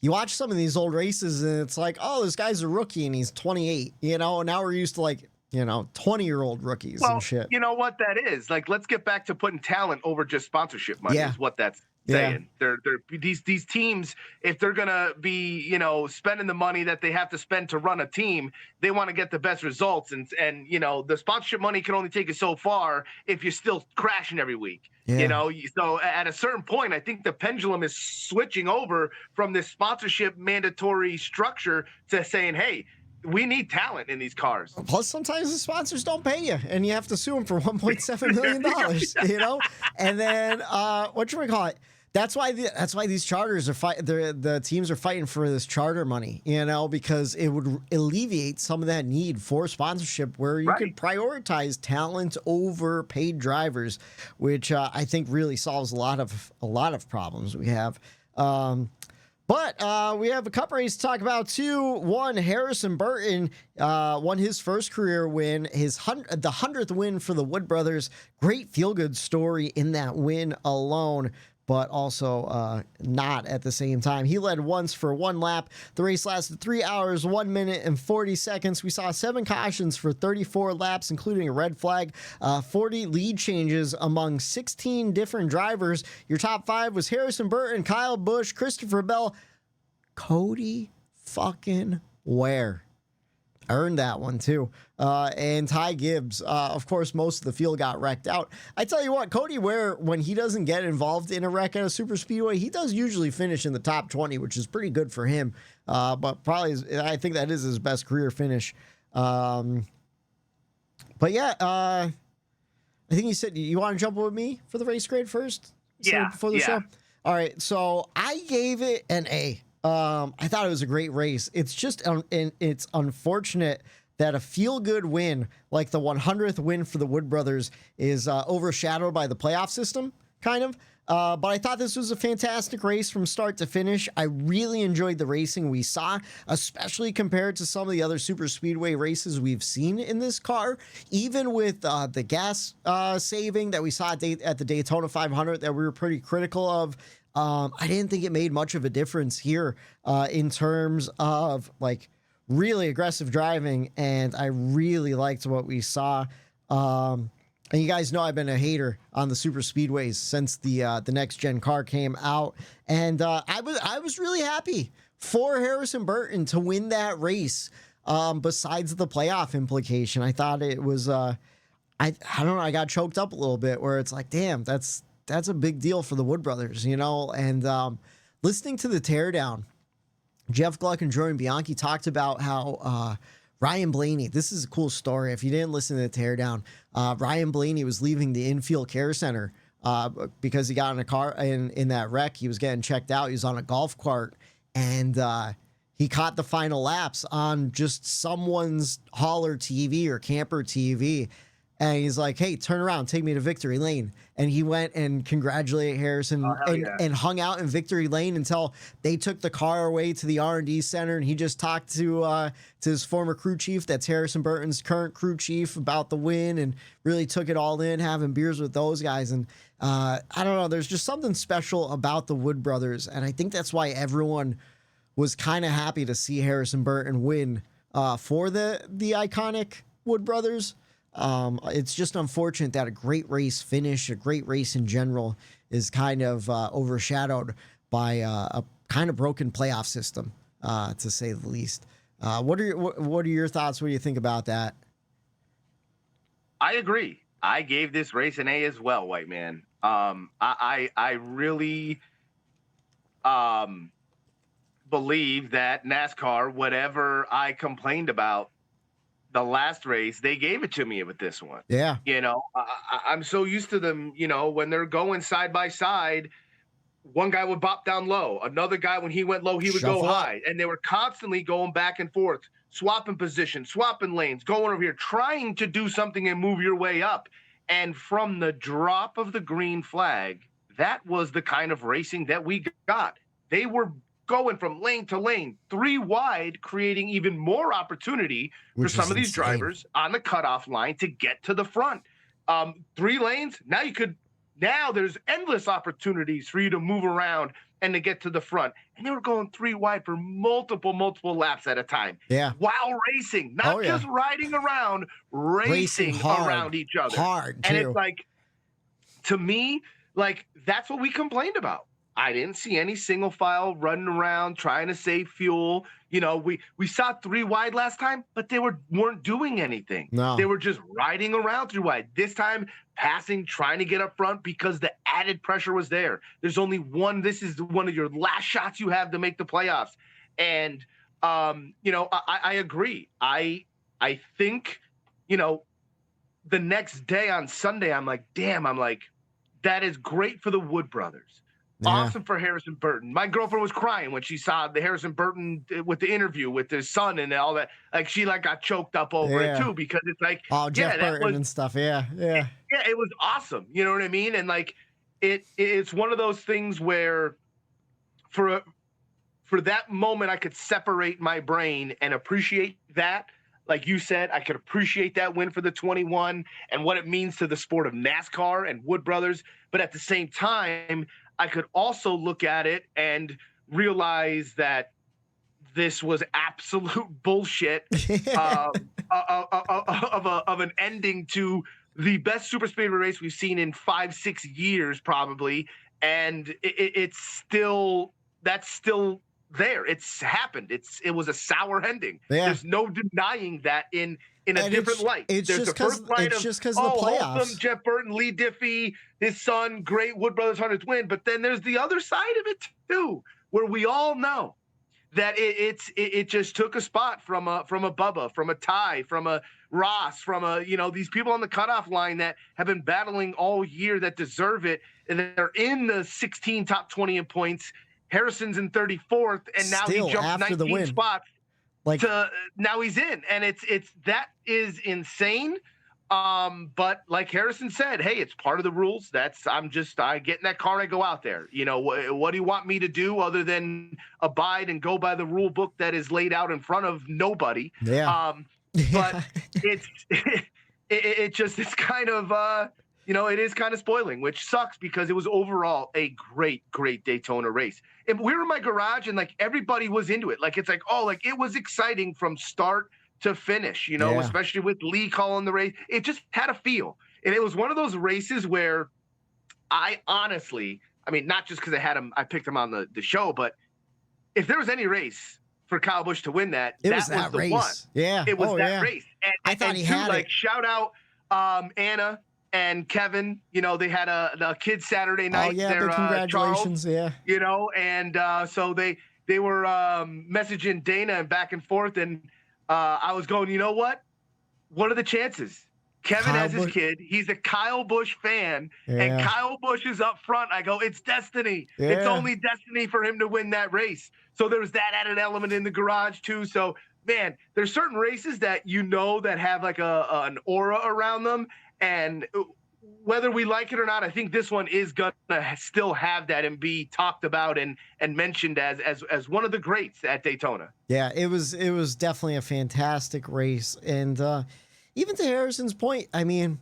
you watch some of these old races and it's like, oh, this guy's a rookie and he's 28, and now we're used to 20-year-old rookies and shit. You know what that is? Let's get back to putting talent over just sponsorship money is what that's saying. They're these teams, if they're gonna be, spending the money that they have to spend to run a team, they want to get the best results. And the sponsorship money can only take you so far if you're still crashing every week. So at a certain point, I think the pendulum is switching over from this sponsorship mandatory structure to saying, hey, we need talent in these cars. Plus, sometimes the sponsors don't pay you, and you have to sue them for $1.7 million. And then whatchamacallit? That's why these charters are the teams are fighting for this charter money, because it would alleviate some of that need for sponsorship, where you could prioritize talent over paid drivers, which I think really solves a lot of problems we have. But we have a cup race to talk about too. One, Harrison Burton won his first career win, the 100th win for the Wood Brothers. Great feel-good story in that win alone, but also not at the same time. He led once for one lap. The race lasted 3 hours, 1 minute, and 40 seconds. We saw 7 cautions for 34 laps, including a red flag, 40 lead changes among 16 different drivers. Your top 5 was Harrison Burton, Kyle Busch, Christopher Bell, Cody fucking Ware. Earned that one too. And Ty Gibbs. Of course, most of the field got wrecked out. I tell you what, Cody Ware, when he doesn't get involved in a wreck at a super speedway, he does usually finish in the top 20, which is pretty good for him. But probably, I think that is his best career finish. But yeah, I think you said you want to jump with me for the race grade first? Before the show? All right, so I gave it an A. I thought it was a great race. It's just it's unfortunate that a feel-good win like the 100th win for the Wood Brothers is overshadowed by the playoff system, kind of. But I thought this was a fantastic race from start to finish. I really enjoyed the racing we saw, especially compared to some of the other super speedway races we've seen in this car. Even with the gas saving that we saw at the Daytona 500 that we were pretty critical of, I didn't think it made much of a difference here in terms of really aggressive driving, and I really liked what we saw. And you guys know I've been a hater on the super speedways since the next gen car came out, and I was really happy for Harrison Burton to win that race. Besides the playoff implication, I thought it was I don't know, I got choked up a little bit, where it's like, damn, that's a big deal for the Wood Brothers, and listening to the teardown, Jeff Gluck and Jordan Bianchi talked about how Ryan Blaney, this is a cool story. If you didn't listen to the teardown, Ryan Blaney was leaving the infield care center because he got in a car in that wreck. He was getting checked out. He was on a golf cart, and he caught the final laps on just someone's hauler TV or camper TV. And he's like, hey, turn around, take me to victory lane. And he went and congratulated Harrison and hung out in victory lane until they took the car away to the R&D center. And he just talked to his former crew chief, that's Harrison Burton's current crew chief, about the win, and really took it all in, having beers with those guys. And I don't know, there's just something special about the Wood Brothers. And I think that's why everyone was kind of happy to see Harrison Burton win for the iconic Wood Brothers. It's just unfortunate that a great race finish, a great race in general, is kind of overshadowed by a kind of broken playoff system, to say the least. What are your thoughts? What do you think about that? I agree. I gave this race an A as well, white man. I really believe that NASCAR, whatever I complained about the last race, they gave it to me with this one. Yeah. You know, I'm so used to them, you know, when they're going side by side, one guy would bop down low. Another guy, when he went low, he would go high. And they were constantly going back and forth, swapping positions, swapping lanes, going over here, trying to do something and move your way up. And from the drop of the green flag, that was the kind of racing that we got. They were going from lane to lane, 3 wide, creating even more opportunity for some of these drivers on the cutoff line to get to the front. 3 lanes, now there's endless opportunities for you to move around and to get to the front. And they were going 3 wide for multiple laps at a time. Yeah. While racing, not just riding around, racing around each other. Hard, too. And it's like, to me, like, that's what we complained about. I didn't see any single file running around trying to save fuel. You know, we saw 3 wide last time, but they weren't doing anything. No. They were just riding around 3 wide. This time, passing, trying to get up front because the added pressure was there. There's only one. This is one of your last shots you have to make the playoffs. And, you know, I agree. I think, you know, the next day on Sunday, I'm like, that is great for the Wood Brothers. Yeah. Awesome for Harrison Burton. My girlfriend was crying when she saw the Harrison Burton with the interview with his son and all that. Like, she got choked up over it too, because it's like, Jeff Burton and stuff. Yeah. It was awesome. You know what I mean? And like, it's one of those things where for that moment, I could separate my brain and appreciate that. Like you said, I could appreciate that win for the 21 and what it means to the sport of NASCAR and Wood Brothers. But at the same time, I could also look at it and realize that this was absolute bullshit of an ending to the best super speedway race we've seen in 5-6 years, probably. And that's still there. It's happened. It was a sour ending. Yeah. There's no denying that in a different light. It's There's just the first light of, the playoffs. Holcomb, Jeff Burton, Lee Diffie, his son, great Wood Brothers 100th win. But then there's the other side of it too, where we all know that it just took a spot from a Bubba, from a Ty, from a Ross, from these people on the cutoff line that have been battling all year that deserve it, and they're in the 16 top 20 in points. Harrison's in 34th, and now he jumped 19 spots. Now he's in, and that is insane. But like Harrison said, hey, it's part of the rules. I get in that car and I go out there. You know, what do you want me to do other than abide and go by the rule book that is laid out in front of nobody? Yeah. But it's kind of it is kind of spoiling, which sucks because it was overall a great Daytona race. And we were in my garage and like everybody was into it. Like, it's like, it was exciting from start to finish, especially with Lee calling the race. It just had a feel. And it was one of those races where I honestly, not just because I picked him on the show, but if there was any race for Kyle Busch to win that, was the race. One. Yeah. It was that race. And I thought he had it. Shout out Anna and Kevin, they had a kids Saturday night. Oh yeah, congratulations. Charles, and so they were messaging Dana and back and forth, and I was going, you know what? What are the chances? Kevin has his kid. He's a Kyle Busch fan, and Kyle Busch is up front. I go, it's destiny. Yeah. It's only destiny for him to win that race. So there was that added element in the garage too. So man, there's certain races that that have like an aura around them, and whether we like it or not, I think this one is gonna still have that and be talked about and mentioned as one of the greats at Daytona. Yeah, it was definitely a fantastic race, and even to Harrison's point, I mean,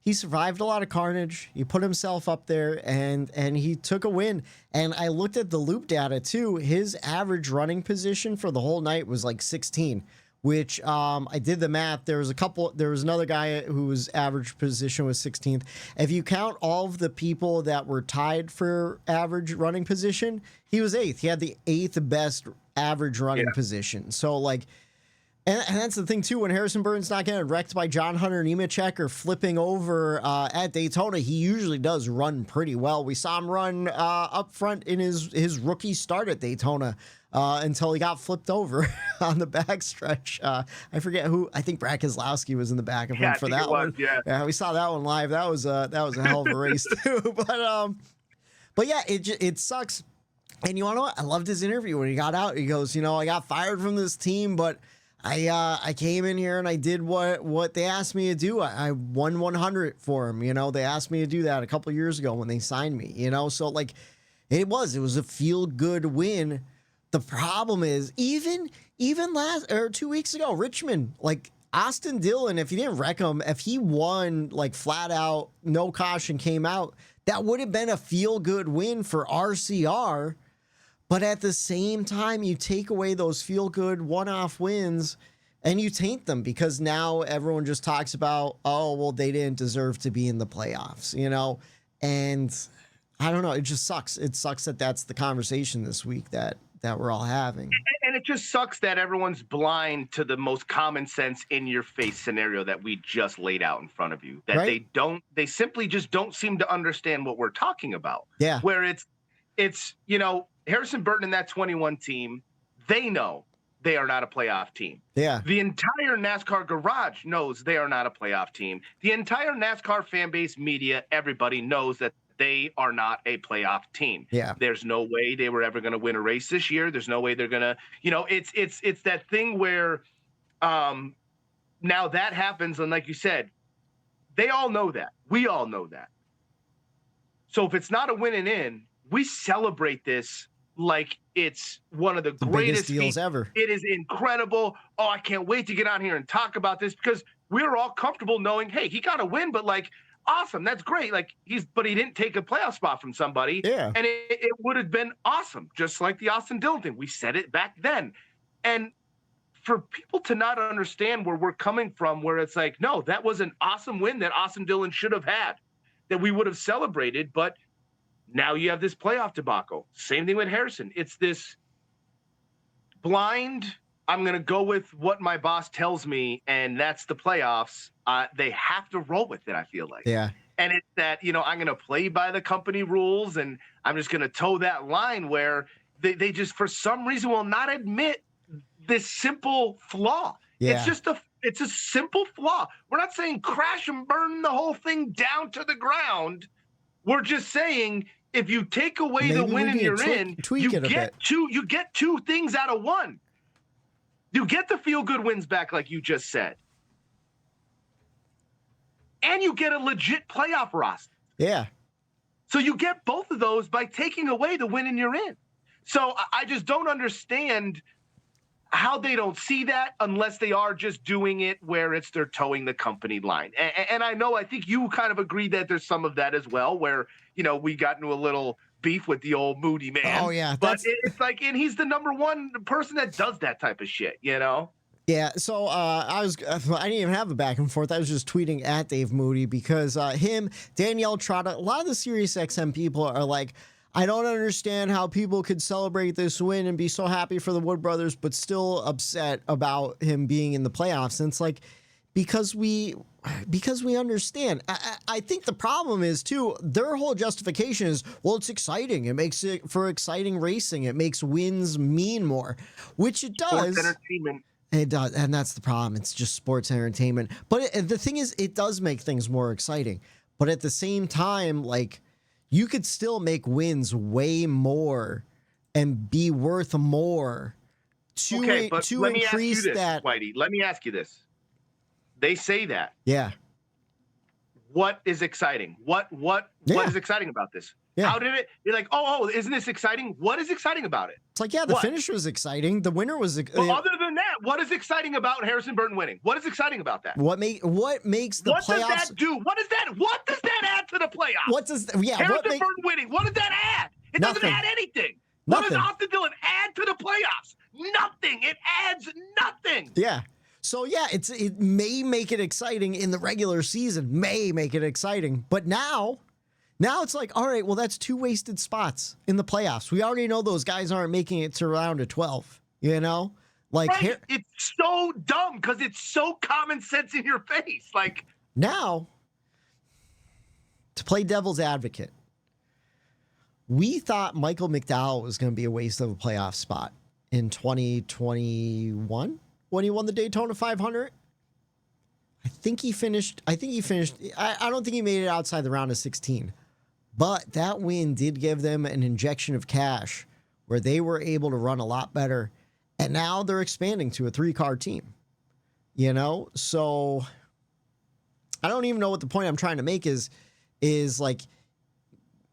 he survived a lot of carnage. He put himself up there, and he took a win. And I looked at the loop data too. His average running position for the whole night was like 16. Which I did the math. There was another guy whose average position was 16th. If you count all of the people that were tied for average running position, he was 8th. He had the 8th best average running position. So like, and that's the thing too, when Harrison Burton's not getting wrecked by John Hunter Nemechek or flipping over at Daytona, he usually does run pretty well. We saw him run up front in his rookie start at Daytona. Until he got flipped over on the backstretch. I forget who. I think Brad Keselowski was in the back of him for that one. Yeah, we saw that one live. That was a hell of a race too. But yeah, it sucks. And you want to know what? I loved his interview when he got out. He goes, I got fired from this team, but I came in here and I did what they asked me to do. I won 100 for him. They asked me to do that a couple years ago when they signed me. So like, it was a feel good win. The problem is, even 2 weeks ago, Richmond, like Austin Dillon, if you didn't wreck him, if he won like flat out, no caution came out, that would have been a feel good win for RCR. But at the same time, you take away those feel good one-off wins and you taint them, because now everyone just talks about, oh, well, they didn't deserve to be in the playoffs, and I don't know. It just sucks. It sucks that that's the conversation this week that we're all having. And it just sucks that everyone's blind to the most common sense in your face scenario that we just laid out in front of you, that they simply just don't seem to understand what we're talking about. Yeah. Where it's, Harrison Burton and that 21 team, they know they are not a playoff team. Yeah. The entire NASCAR garage knows they are not a playoff team. The entire NASCAR fan base, media, everybody knows that they are not a playoff team. Yeah. There's no way they were ever going to win a race this year. There's no way they're going to, it's that thing where now that happens. And like you said, they all know that. We all know that. So if it's not a winning in, we celebrate this like it's one of the greatest deals ever. It is incredible. Oh, I can't wait to get on here and talk about this, because we're all comfortable knowing, hey, he got a win, but like, awesome, that's great. Like but he didn't take a playoff spot from somebody. Yeah. And it would have been awesome, just like the Austin Dillon thing. We said it back then. And for people to not understand where we're coming from, where it's like, no, that was an awesome win that Austin Dillon should have had, that we would have celebrated, but now you have this playoff debacle. Same thing with Harrison. It's this blind, I'm going to go with what my boss tells me, and that's the playoffs. They have to roll with it, I feel like. Yeah. And it's that, I'm going to play by the company rules, and I'm just going to toe that line where they just, for some reason, will not admit this simple flaw. Yeah. It's a simple flaw. We're not saying crash and burn the whole thing down to the ground. We're just saying, if you take away the win and you're in, you get two things out of one. You get the feel-good wins back, like you just said. And you get a legit playoff roster. Yeah. So you get both of those by taking away the win and you're in. So I just don't understand how they don't see that, unless they are just doing it where it's they're towing the company line. And I think you kind of agree that there's some of that as well, where, we got into a little beef with the old Moody man. Oh, yeah. But it's like, and he's the number one person that does that type of shit, Yeah, so I didn't even have a back and forth. I was just tweeting at Dave Moody, because him, Danielle Trotta, a lot of the SiriusXM people are like, I don't understand how people could celebrate this win and be so happy for the Wood Brothers, but still upset about him being in the playoffs. And it's like, because we understand. I think the problem is too, their whole justification is, well, it's exciting. It makes it for exciting racing. It makes wins mean more, which it does. Sports entertainment. It does, and that's the problem. It's just sports entertainment. But the thing is, it does make things more exciting. But at the same time, like, you could still make wins way more and be worth more to let me ask you increase this, that. Whitey. Let me ask you this. They say that. Yeah. What is exciting? What is exciting about this? Yeah. How did it? You're like, oh, isn't this exciting? What is exciting about it? It's like, yeah, the finish was exciting. The winner was. Well, other than that, what is exciting about Harrison Burton winning? What is exciting about that? What makes the what playoffs? What does that do? What does that add to the playoffs? What does Harrison Burton winning? What does that add? It doesn't add anything. What does Austin Dillon add to the playoffs? Nothing. It adds nothing. Yeah. So yeah, it may make it exciting in the regular season. May make it exciting, but now it's like, all right, well, that's 2 wasted spots in the playoffs. We already know those guys aren't making it to round of 12. You know, like right. It's so dumb because it's so common sense in your face. Like now, to play devil's advocate, we thought Michael McDowell was going to be a waste of a playoff spot in 2021 when he won the Daytona 500. I think he finished. I don't think he made it outside the round of 16. But that win did give them an injection of cash where they were able to run a lot better. And now they're expanding to a 3-car team. You know? So I don't even know what the point I'm trying to make is like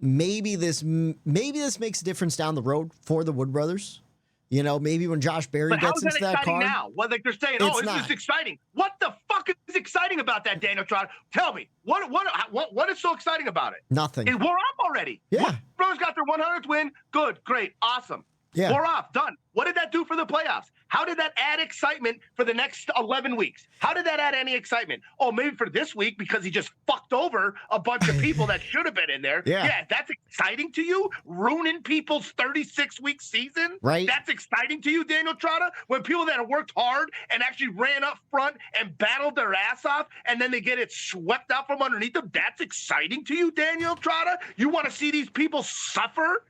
maybe this makes a difference down the road for the Wood Brothers. You know, maybe when Josh Berry gets into that car. Now? Well, like they're saying, isn't this exciting? What the fuck is exciting about that, Daniel Trotter? Tell me, what is so exciting about it? Nothing. We're up already. Yeah. Brothers got their 100th win. Good, great, awesome. Yeah. We're off, done. What did that do for the playoffs? How did that add excitement for the next 11 weeks? How did that add any excitement? Oh, maybe for this week because he just fucked over a bunch of people that should have been in there. Yeah, that's exciting to you? Ruining people's 36-week season? Right. That's exciting to you, Daniel Trotta? When people that have worked hard and actually ran up front and battled their ass off, and then they get it swept out from underneath them, that's exciting to you, Daniel Trotta? You want to see these people suffer?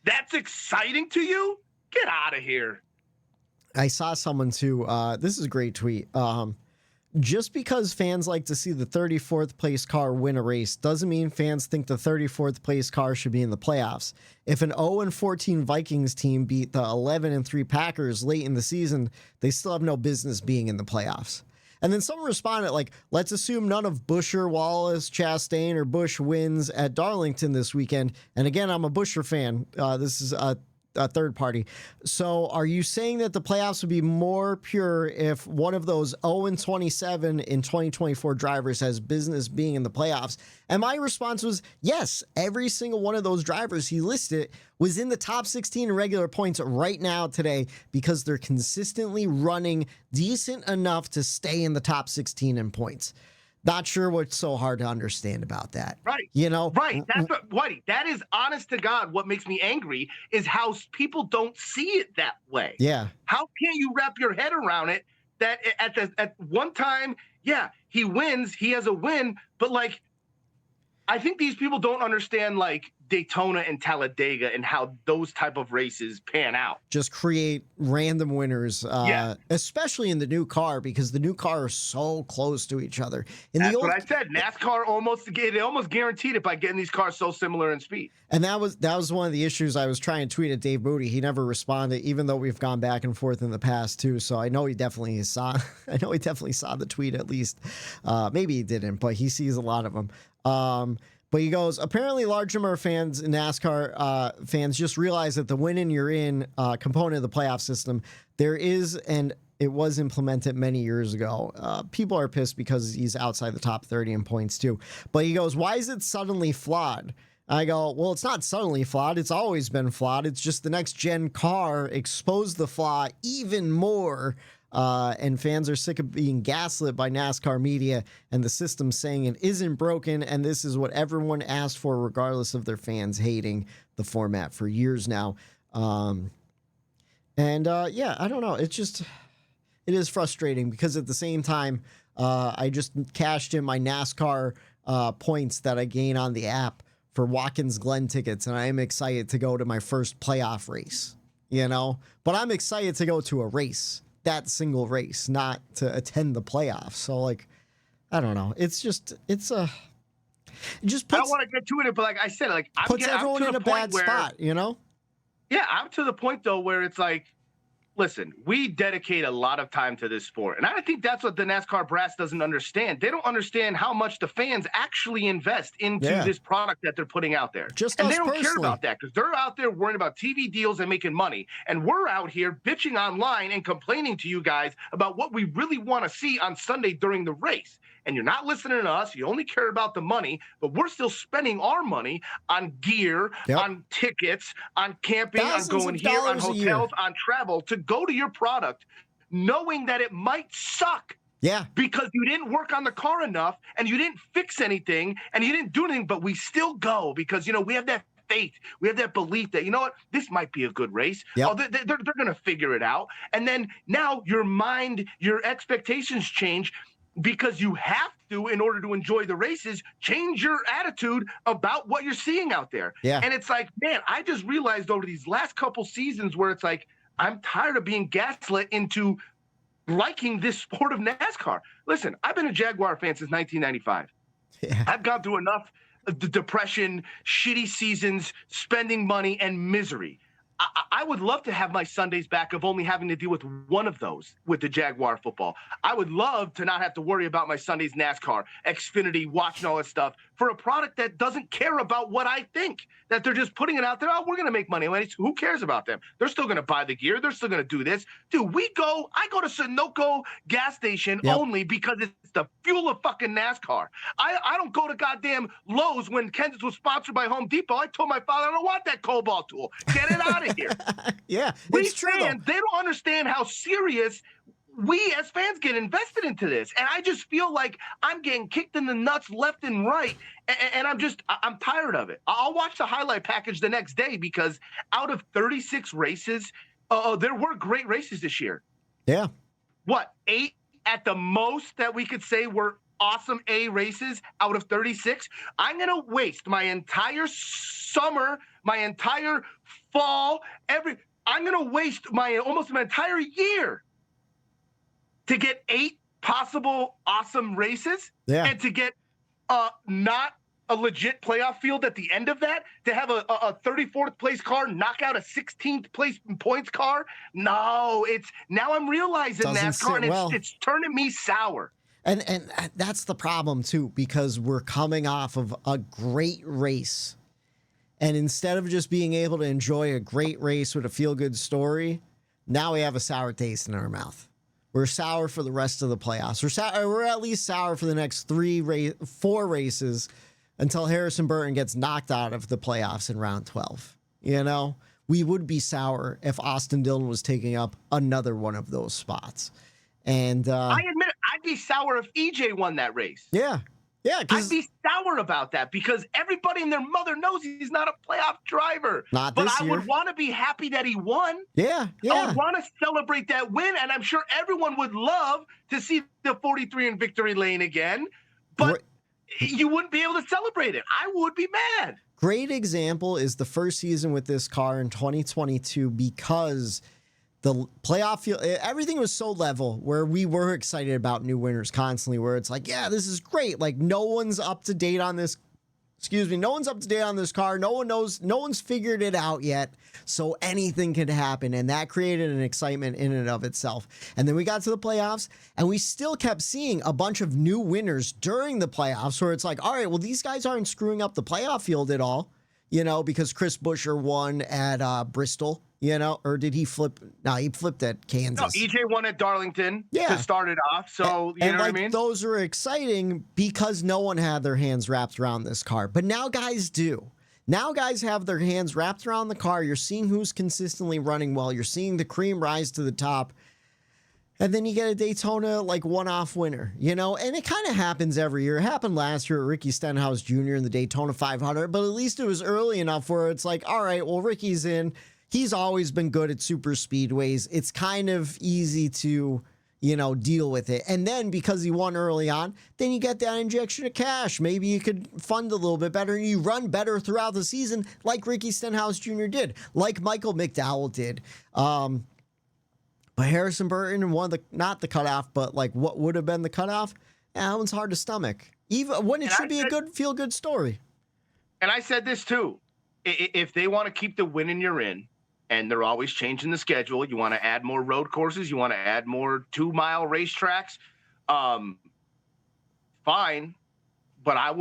That's exciting to you? Get out of here. I saw someone too. This is a great tweet. Just because fans like to see the 34th place car win a race doesn't mean fans think the 34th place car should be in the playoffs. If an 0-14 Vikings team beat the 11-3 Packers late in the season, they still have no business being in the playoffs. And then someone responded like, let's assume none of Buescher, Wallace, Chastain, or Busch wins at Darlington this weekend. And again, I'm a Buescher fan. This is a third party. So are you saying that the playoffs would be more pure if one of those 0-27 in 2024 drivers has business being in the playoffs? And my response was yes. Every single one of those drivers he listed was in the top 16 in regular points right now today because they're consistently running decent enough to stay in the top 16 in points. Not sure what's so hard to understand about that. Right. You know? Right. That's what, Whitey, that is honest to God. What makes me angry is how people don't see it that way. Yeah. How can you wrap your head around it that at one time, yeah, he wins, he has a win, but like, I think these people don't understand like Daytona and Talladega and how those type of races pan out. Just create random winners, especially in the new car because the new car is so close to each other. That's what I said. NASCAR almost guaranteed it by getting these cars so similar in speed. And that was one of the issues I was trying to tweet at Dave Moody. He never responded, even though we've gone back and forth in the past too. So I know he definitely saw. I know he definitely saw the tweet at least. Maybe he didn't, but he sees a lot of them. But he goes, apparently large number of fans, NASCAR fans, just realize that the win and you're in component of the playoff system, there is, and it was implemented many years ago. People are pissed because he's outside the top 30 in points too. But he goes, why is it suddenly flawed? I go, well, it's not suddenly flawed. It's always been flawed. It's just the next gen car exposed the flaw even more. And fans are sick of being gaslit by NASCAR media and the system saying it isn't broken. And this is what everyone asked for, regardless of their fans hating the format for years now. Yeah, I don't know. It is frustrating because at the same time, I just cashed in my NASCAR points that I gain on the app for Watkins Glen tickets. And I am excited to go to my first playoff race, you know, but I'm excited to go to a race. That single race, not to attend the playoffs. So like, I don't know. It just puts, I don't want to get to it, but like I said, like puts everyone in a bad spot, you know? Yeah, I'm to the point though where it's like, listen, we dedicate a lot of time to this sport. And I think that's what the NASCAR brass doesn't understand. They don't understand how much the fans actually invest into this product that they're putting out there. And they don't care about that because they're out there worrying about TV deals and making money. And we're out here bitching online and complaining to you guys about what we really want to see on Sunday during the race. And you're not listening to us. You only care about the money, but we're still spending our money on gear, on tickets, on camping, on going here, on hotels, on travel to go to your product, knowing that it might suck. Yeah. Because you didn't work on the car enough and you didn't fix anything and you didn't do anything, but we still go because, you know, we have that faith. We have that belief that, you know what, this might be a good race. Yep. Oh, they're going to figure it out. And then now your mind, your expectations change. Because you have to, in order to enjoy the races, change your attitude about what you're seeing out there. Yeah. And it's like, man, I just realized over these last couple seasons where it's like, I'm tired of being gaslit into liking this sport of NASCAR. Listen, I've been a Jaguar fan since 1995. Yeah. I've gone through enough of the depression, shitty seasons, spending money, and misery. I would love to have my Sundays back of only having to deal with one of those with the Jaguar football. I would love to not have to worry about my Sundays NASCAR, Xfinity, watching all that stuff for a product that doesn't care about what I think, that they're just putting it out there. Oh, we're going to make money. Who cares about them? They're still going to buy the gear. They're still going to do this. Dude, I go to Sunoco gas station only because it's the fuel of fucking NASCAR. I don't go to goddamn Lowe's when Kansas was sponsored by Home Depot. I told my father, I don't want that cobalt tool. Get it out of here. Yeah, These fans, they don't understand how serious we as fans get invested into this. And I just feel like I'm getting kicked in the nuts left and right. And I'm tired of it. I'll watch the highlight package the next day because out of 36 races, there were great races this year. Yeah. What, 8 at the most that we could say were awesome A races out of 36? I'm going to waste my entire summer, my entire fall, I'm going to waste almost my entire year to get 8 possible awesome races and to get not a legit playoff field at the end of that, to have a 34th place car knock out a 16th place points car. No, now I'm realizing NASCAR, and it's turning me sour. And that's the problem too, because we're coming off of a great race. And instead of just being able to enjoy a great race with a feel-good story, now we have a sour taste in our mouth. We're sour for the rest of the playoffs. We're at least sour for the next 4 races until Harrison Burton gets knocked out of the playoffs in round 12. You know, we would be sour if Austin Dillon was taking up another one of those spots. And I admit it, I'd be sour if EJ won that race. Yeah. Yeah, I'd be sour about that because everybody and their mother knows he's not a playoff driver. Not but this I year. would want to be happy that he won. Yeah. I would want to celebrate that win, and I'm sure everyone would love to see the 43 in victory lane again. But you wouldn't be able to celebrate it. I would be mad. Great example is the first season with this car in 2022 because the playoff field, everything was so level where we were excited about new winners constantly, where it's like, yeah, this is great. Like no one's up to date on this. No one's up to date on this car. No one knows. No one's figured it out yet. So anything could happen. And that created an excitement in and of itself. And then we got to the playoffs and we still kept seeing a bunch of new winners during the playoffs where it's like, all right, well, these guys aren't screwing up the playoff field at all, you know, because Chris Buescher won at Bristol. You know, or did he flip? No, he flipped at Kansas. No, EJ won at Darlington to start it off. So, you know what I mean? Those are exciting because no one had their hands wrapped around this car. But now guys do. Now guys have their hands wrapped around the car. You're seeing who's consistently running well. You're seeing the cream rise to the top. And then you get a Daytona, like, one-off winner, you know? And it kind of happens every year. It happened last year at Ricky Stenhouse Jr. in the Daytona 500. But at least it was early enough where it's like, all right, well, Ricky's in. He's always been good at super speedways. It's kind of easy to, you know, deal with it. And then because he won early on, then you get that injection of cash. Maybe you could fund a little bit better and you run better throughout the season like Ricky Stenhouse Jr. did, like Michael McDowell did. But Harrison Burton won not the cutoff, but like what would have been the cutoff. That one's hard to stomach, even when it should be a good feel-good story. And I said this too. If they want to keep the winning you're in, and they're always changing the schedule. You want to add more road courses. You want to add more 2-mile racetracks. Fine. But I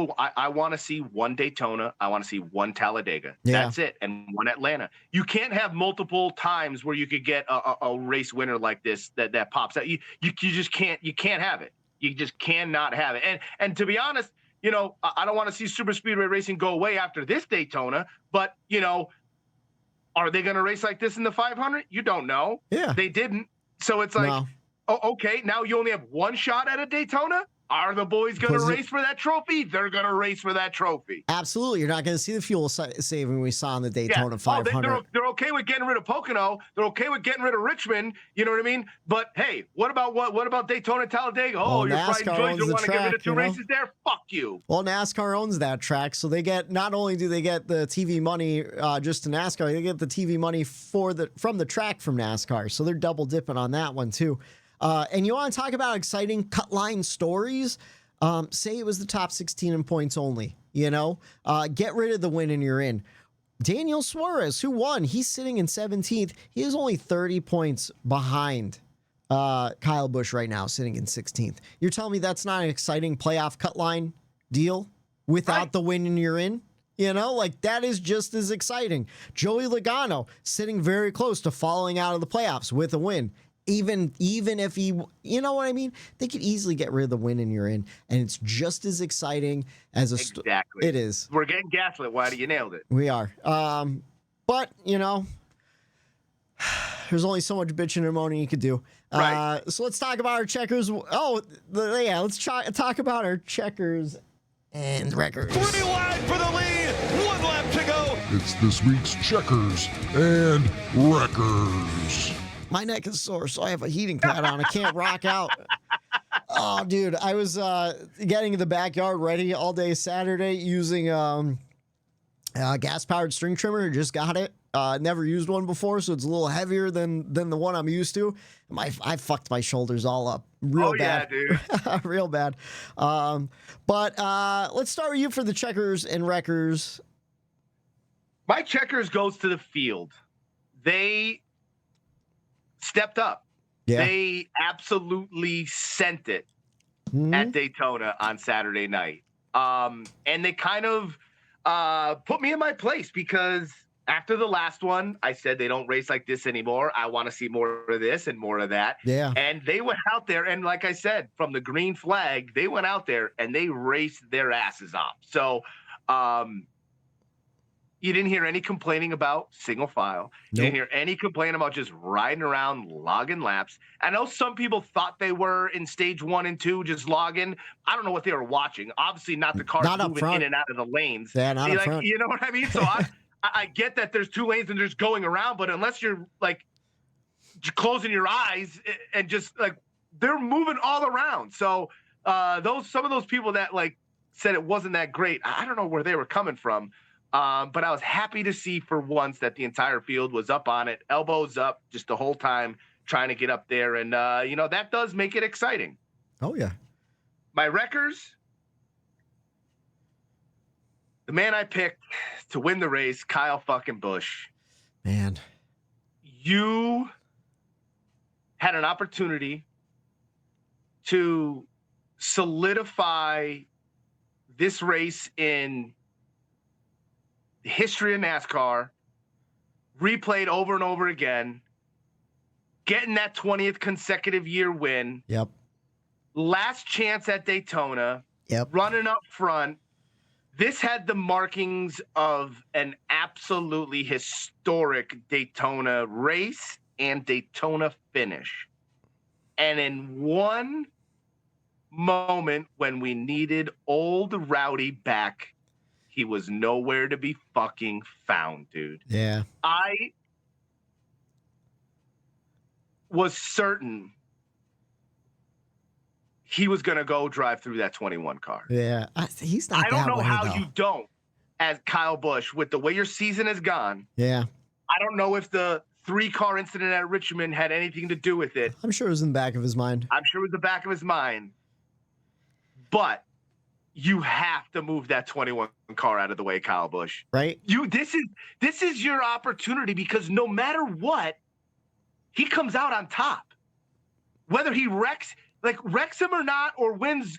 want to see one Daytona. I want to see one Talladega. Yeah. That's it. And one Atlanta. You can't have multiple times where you could get a race winner like this that pops out. You just can't. You can't have it. You just cannot have it. And to be honest, you know, I don't want to see super speedway racing go away after this Daytona. But you know, are they going to race like this in the 500? You don't know. Yeah. They didn't. So it's like, No. oh, okay. Now you only have one shot at a Daytona. Are the boys going to race for that trophy? They're going to race for that trophy. Absolutely. You're not going to see the fuel saving we saw in the Daytona 500. They're okay with getting rid of Pocono. They're okay with getting rid of Richmond. You know what I mean? But hey, what about Daytona, Talladega? Oh, you're fighting joints. You want to get rid of two races there? Fuck you. Well, NASCAR owns that track, so they get, not only do they get the TV money just to NASCAR, they get the TV money from the track from NASCAR. So they're double dipping on that one too. And you want to talk about exciting cut line stories? Say it was the top 16 in points only, you know, get rid of the win and you're in. Daniel Suarez, who won, he's sitting in 17th. He is only 30 points behind Kyle Busch right now, sitting in 16th. You're telling me that's not an exciting playoff cut line deal without the win and you're in? You know, like that is just as exciting. Joey Logano sitting very close to falling out of the playoffs with a win. Even if he, you know what I mean? They could easily get rid of the win and you're in, and it's just as exciting as exactly. It is. We're getting gaslit. Why do you nailed it? We are. But you know, there's only so much bitching and moaning you could do. Right. So let's talk about our checkers. Let's talk about our checkers and records. 3 wide for the lead. 1 lap to go. It's this week's checkers and wreckers. My neck is sore, so I have a heating pad on. I can't rock out. Oh, dude, I was getting the backyard ready all day Saturday using a gas-powered string trimmer. Just got it. Never used one before, so it's a little heavier than the one I'm used to. I fucked my shoulders all up real bad. Yeah, dude. Real bad. But let's start with you for the checkers and wreckers. My checkers goes to the field. They stepped up. Yeah. They absolutely sent it at Daytona on Saturday night. And they kind of put me in my place because after the last one, I said they don't race like this anymore. I want to see more of this and more of that. Yeah. And they went out there, and like I said, from the green flag, they went out there and they raced their asses off. So you didn't hear any complaining about single file. You didn't hear any complaint about just riding around, logging laps. I know some people thought they were in stage 1 and 2, just logging. I don't know what they were watching. Obviously not the cars moving in and out of the lanes. Yeah, not up front. You know what I mean? So I get that there's 2 lanes and there's going around, but unless you're like closing your eyes and just like they're moving all around. So some of those people that like said it wasn't that great, I don't know where they were coming from. But I was happy to see for once that the entire field was up on it, elbows up just the whole time, trying to get up there. And, that does make it exciting. Oh, yeah. My wreckers, the man I picked to win the race, Kyle fucking Busch. Man. You had an opportunity to solidify this race in history of NASCAR, replayed over and over again, getting that 20th consecutive year win. Yep. Last chance at Daytona. Yep. Running up front. This had the markings of an absolutely historic Daytona race and Daytona finish. And in one moment when we needed old Rowdy back, he was nowhere to be fucking found, dude. Yeah. I was certain he was going to go drive through that 21 car. Yeah. He's not. I don't know how though. you don't, as Kyle Busch, with the way your season has gone. Yeah. I don't know if the 3-car incident at Richmond had anything to do with it. I'm sure it was in the back of his mind. I'm sure it was the back of his mind. But you have to move that 21 car out of the way, Kyle Busch. Right? This is your opportunity, because no matter what, he comes out on top. Whether he wrecks him or not, or wins,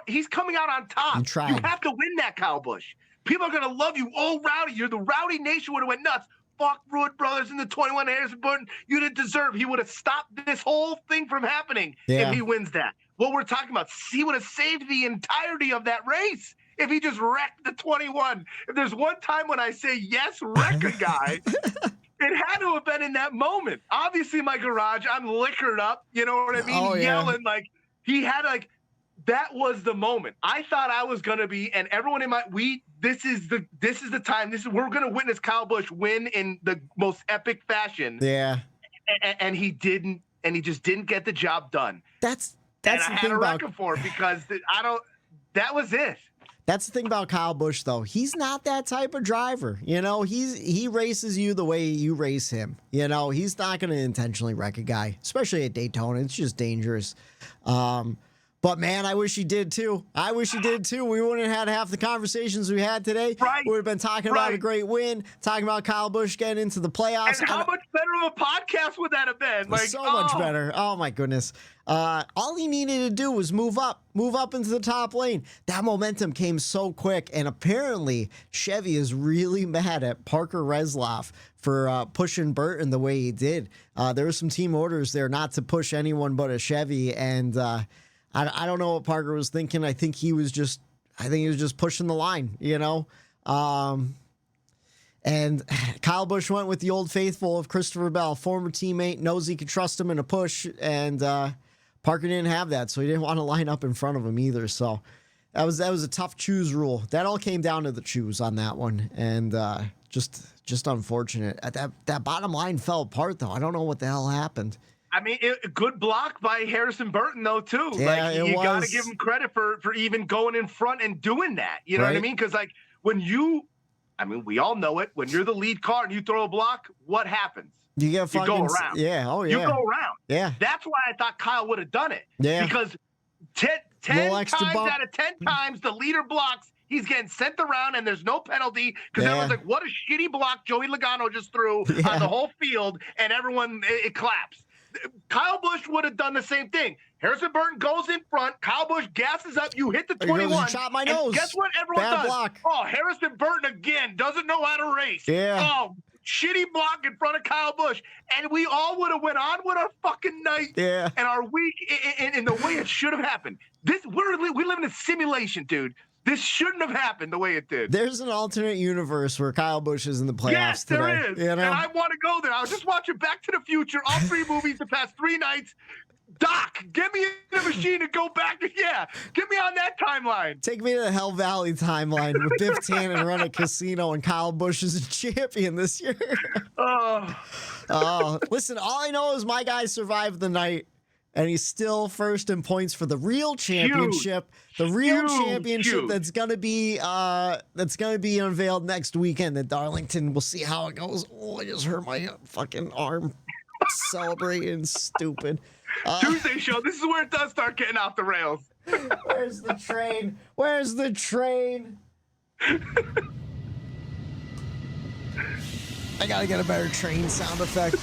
he's coming out on top. You have to win that, Kyle Busch. People are gonna love you. Oh, Rowdy, you're the Rowdy Nation. Would have went nuts. Fuck Wood Brothers and the 21 Harrison Burton. You didn't deserve. He would have stopped this whole thing from happening if he wins that. What we're talking about, he would have saved the entirety of that race if he just wrecked the 21. If there's one time when I say yes, wreck a guy, it had to have been in that moment. Obviously, my garage, I'm liquored up. You know what I mean? Yelling like he had that was the moment. I thought I was gonna be, and everyone in this is the time. We're gonna witness Kyle Busch win in the most epic fashion. Yeah. And he didn't, and he just didn't get the job done. That's and the I had thing to about wreck him for it, because that was it. That's the thing about Kyle Busch, though. He's not that type of driver. You know, he races you the way you race him. You know, he's not going to intentionally wreck a guy, especially at Daytona. It's just dangerous. But, man, I wish he did, too. We wouldn't have had half the conversations we had today. Right. We would have been talking about a great win, talking about Kyle Busch getting into the playoffs. And how much better of a podcast would that have been? So much better. Oh, my goodness. All he needed to do was move up into the top lane. That momentum came so quick, and apparently Chevy is really mad at Parker Resloff for pushing Burton the way he did. There were some team orders there not to push anyone but a Chevy, and I don't know what Parker was thinking. I think he was just pushing the line, you know. And Kyle Busch went with the old faithful of Christopher Bell, former teammate, knows he could trust him in a push, and Parker didn't have that, so he didn't want to line up in front of him either. So that was a tough choose rule. That all came down to the choose on that one, and just unfortunate. That bottom line fell apart, though. I don't know what the hell happened. I mean, good block by Harrison Burton, though, too. Yeah, you got to give him credit for even going in front and doing that. You know what I mean? Because, we all know it. When you're the lead car and you throw a block, what happens? You go around. Yeah, oh, yeah. You go around. Yeah. That's why I thought Kyle would have done it. Yeah. Because 10 times out of 10 times the leader blocks, he's getting sent around and there's no penalty, because everyone's like, what a shitty block Joey Logano just threw on the whole field, and everyone, it claps. Kyle Busch would have done the same thing. Harrison Burton goes in front. Kyle Busch gasses up. You hit the 21. Shot my nose. Guess what everyone does? Block. Oh, Harrison Burton again doesn't know how to race. Yeah. Oh, shitty block in front of Kyle Busch. And we all would have went on with our fucking night and our week in the way it should have happened. We live in a simulation, dude. This shouldn't have happened the way it did. There's an alternate universe where Kyle Busch is in the playoffs yes, today. there is. You know? And I want to go there. I was just watching Back to the Future, all three movies the past 3 nights. Doc, get me in the machine and go back to, get me on that timeline. Take me to the Hell Valley timeline with Biff Tannen run a casino and Kyle Busch is a champion this year. Listen, all I know is my guy survived the night. And he's still first in points for the real championship. Huge. That's gonna be unveiled next weekend at Darlington. We'll see how it goes. Oh, I just hurt my fucking arm. Celebrating, stupid. Tuesday show. This is where it does start getting off the rails. Where's the train? Where's the train? I gotta get a better train sound effect.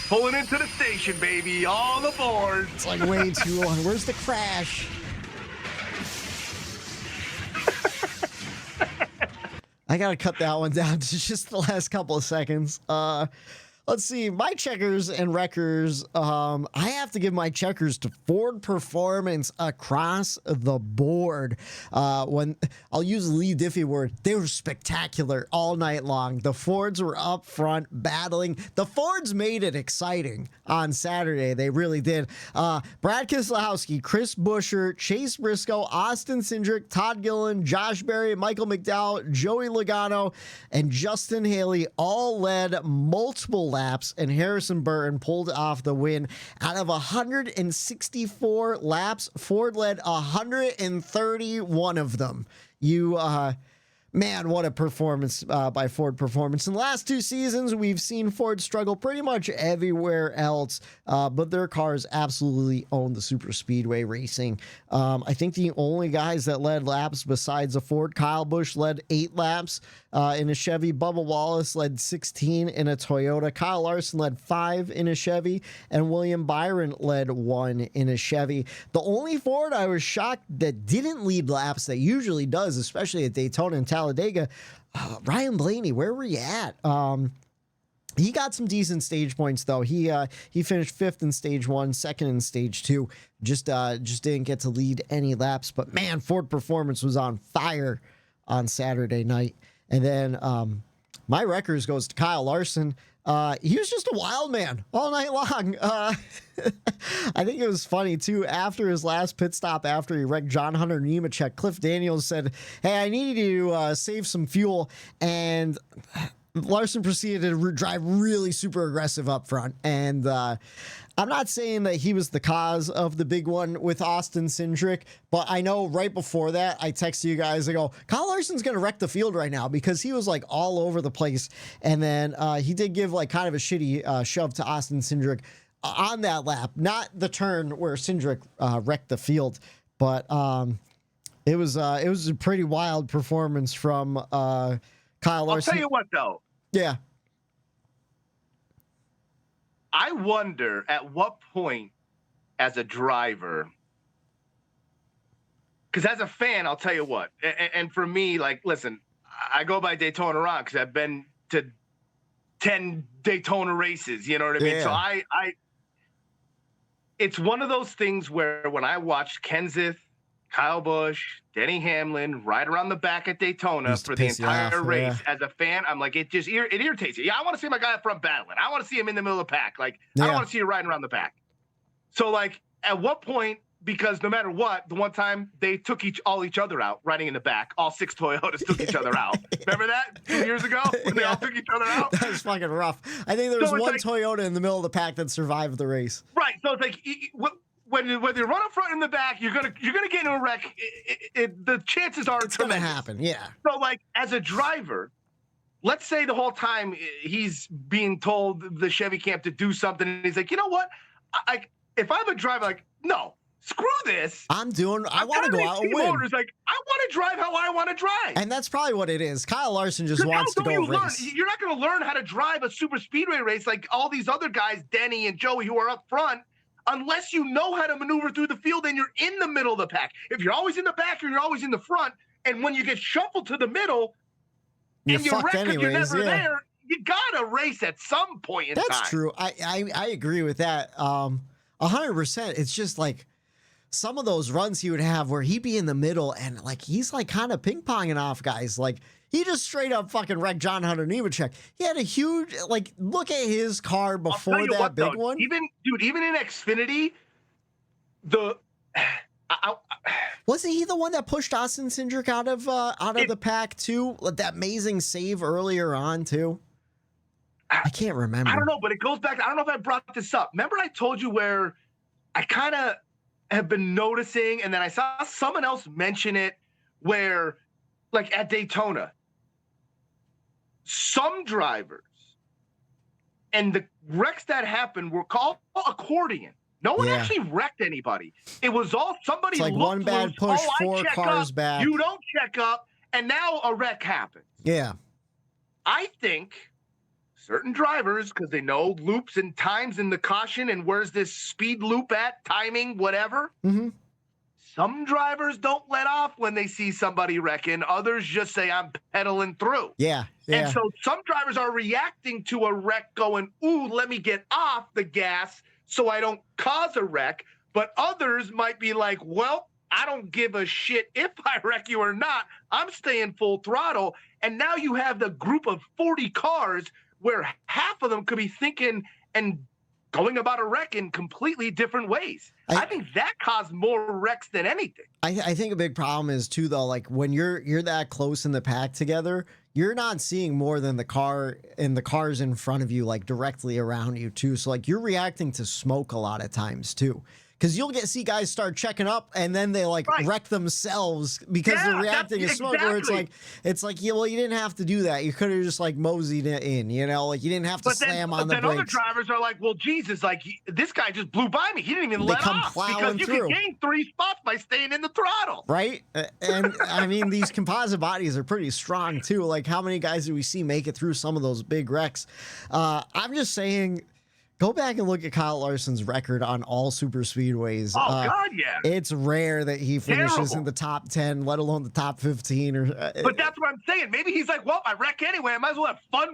Pulling into the station, baby. All aboard. It's like way too long. Where's the crash? I gotta cut that one down to just the last couple of seconds. Let's see, my checkers and wreckers. I have to give my checkers to Ford Performance across the board. When I'll use the Lee Diffie word, they were spectacular all night long. The Fords were up front battling. The Fords made it exciting on Saturday. They really did. Brad Keselowski, Chris Buescher, Chase Briscoe, Austin Cindric, Todd Gilliland, Josh Berry, Michael McDowell, Joey Logano, and Justin Haley all led multiple laps, and Harrison Burton pulled off the win. Out of 164 laps, Ford led 131 of them. Man, what a performance by Ford Performance. In the last 2 seasons, we've seen Ford struggle pretty much everywhere else, but their cars absolutely own the super speedway racing. I think the only guys that led laps besides a Ford, Kyle Busch led 8 laps in a Chevy. Bubba Wallace led 16 in a Toyota. Kyle Larson led 5 in a Chevy, and William Byron led 1 in a Chevy. The only Ford I was shocked that didn't lead laps that usually does, especially at Daytona and Talladega, Ryan Blaney, where were you at? He got some decent stage points though. He finished 5th in stage 1, 2nd in stage 2. Just didn't get to lead any laps. But man, Ford Performance was on fire on Saturday night. And then my records goes to Kyle Larson. He was just a wild man all night long. I think it was funny too. After his last pit stop, after he wrecked John Hunter Nemechek, Cliff Daniels said, "Hey, I need you to save some fuel," and Larson proceeded to drive really super aggressive up front. And I'm not saying that he was the cause of the big one with Austin Cindric, but I know right before that, I texted you guys, I go, Kyle Larson's going to wreck the field right now, because he was like all over the place. And then he did give like kind of a shitty shove to Austin Cindric on that lap, not the turn where Cindric wrecked the field, but it was a pretty wild performance from Kyle Larson. I'll tell you what, though. Yeah. I wonder at what point as a driver, because as a fan, I'll tell you what, and for me, like, listen, I go by Daytona Ron because I've been to 10 Daytona races, you know what I mean? Yeah. So it's one of those things where when I watched Kenseth, Kyle Busch, Denny Hamlin ride around the back at Daytona for the entire race. Yeah. As a fan, I'm like, it irritates you. Yeah, I want to see my guy up front battling. I want to see him in the middle of the pack. Like, I don't want to see you riding around the back. So, like, at what point, because no matter what, the one time they took each other out riding in the back, all 6 Toyotas took each other out. Remember that 2 years ago when they all took each other out? That was fucking rough. I think there was one Toyota in the middle of the pack that survived the race. Right. So it's like, when you run up front and in the back, you're gonna get into a wreck. The chances are it's gonna happen. Yeah. So, like, as a driver, let's say the whole time he's being told the Chevy camp to do something, and he's like, you know what? If I'm a driver, like, no, screw this. I want to go out and win. Like, I want to drive how I want to drive. And that's probably what it is. Kyle Larson just wants to go race. You're not going to learn how to drive a super speedway race like all these other guys, Denny and Joey, who are up front, unless you know how to maneuver through the field and you're in the middle of the pack. If you're always in the back or you're always in the front, and when you get shuffled to the middle and you're wrecked because you're never there, you got to race at some point in time. That's true. I agree with that 100%. It's just like some of those runs he would have where he'd be in the middle and like he's like kind of ping-ponging off guys. Like, he just straight up fucking wrecked John Hunter Nemechek. He had a huge, like, look at his car before that big one. Even in Xfinity, wasn't he the one that pushed Austin Cindric out of the pack too? That amazing save earlier on too. I can't remember. I don't know, but it goes back. I don't know if I brought this up. Remember I told you where I kind of have been noticing, and then I saw someone else mention it, where, like, at Daytona, some drivers and the wrecks that happened were called accordion. No one actually wrecked anybody. It was all somebody. It's like looked one bad loose. push, 4 cars up, back. You don't check up, and now a wreck happens. Yeah. I think certain drivers, because they know loops and times and the caution and where's this speed loop at, timing, whatever. Mm-hmm. Some drivers don't let off when they see somebody wrecking. Others just say, I'm pedaling through. Yeah. And so some drivers are reacting to a wreck going, ooh, let me get off the gas so I don't cause a wreck. But others might be like, well, I don't give a shit if I wreck you or not. I'm staying full throttle. And now you have the group of 40 cars where half of them could be thinking and going about a wreck in completely different ways. I think that caused more wrecks than anything. I think a big problem is too, though, like when you're that close in the pack together, you're not seeing more than the car and the cars in front of you, like directly around you too. So like you're reacting to smoke a lot of times too, Because you'll see guys start checking up and then they wreck themselves because they're reacting to smoke. Where it's like, yeah, well, you didn't have to do that. You could have just moseyed it in, you didn't have to slam on the brakes. But then other drivers are like, well, Jesus, this guy just blew by me. He didn't even let off because you can gain 3 spots by staying in the throttle. Right. And I mean, these composite bodies are pretty strong too. Like, how many guys do we see make it through some of those big wrecks? I'm just saying, go back and look at Kyle Larson's record on all super speedways. Oh, God, yeah. It's rare that he finishes in the top 10, let alone the top 15. But that's what I'm saying. Maybe he's like, well, I wreck anyway. I might as well have fun.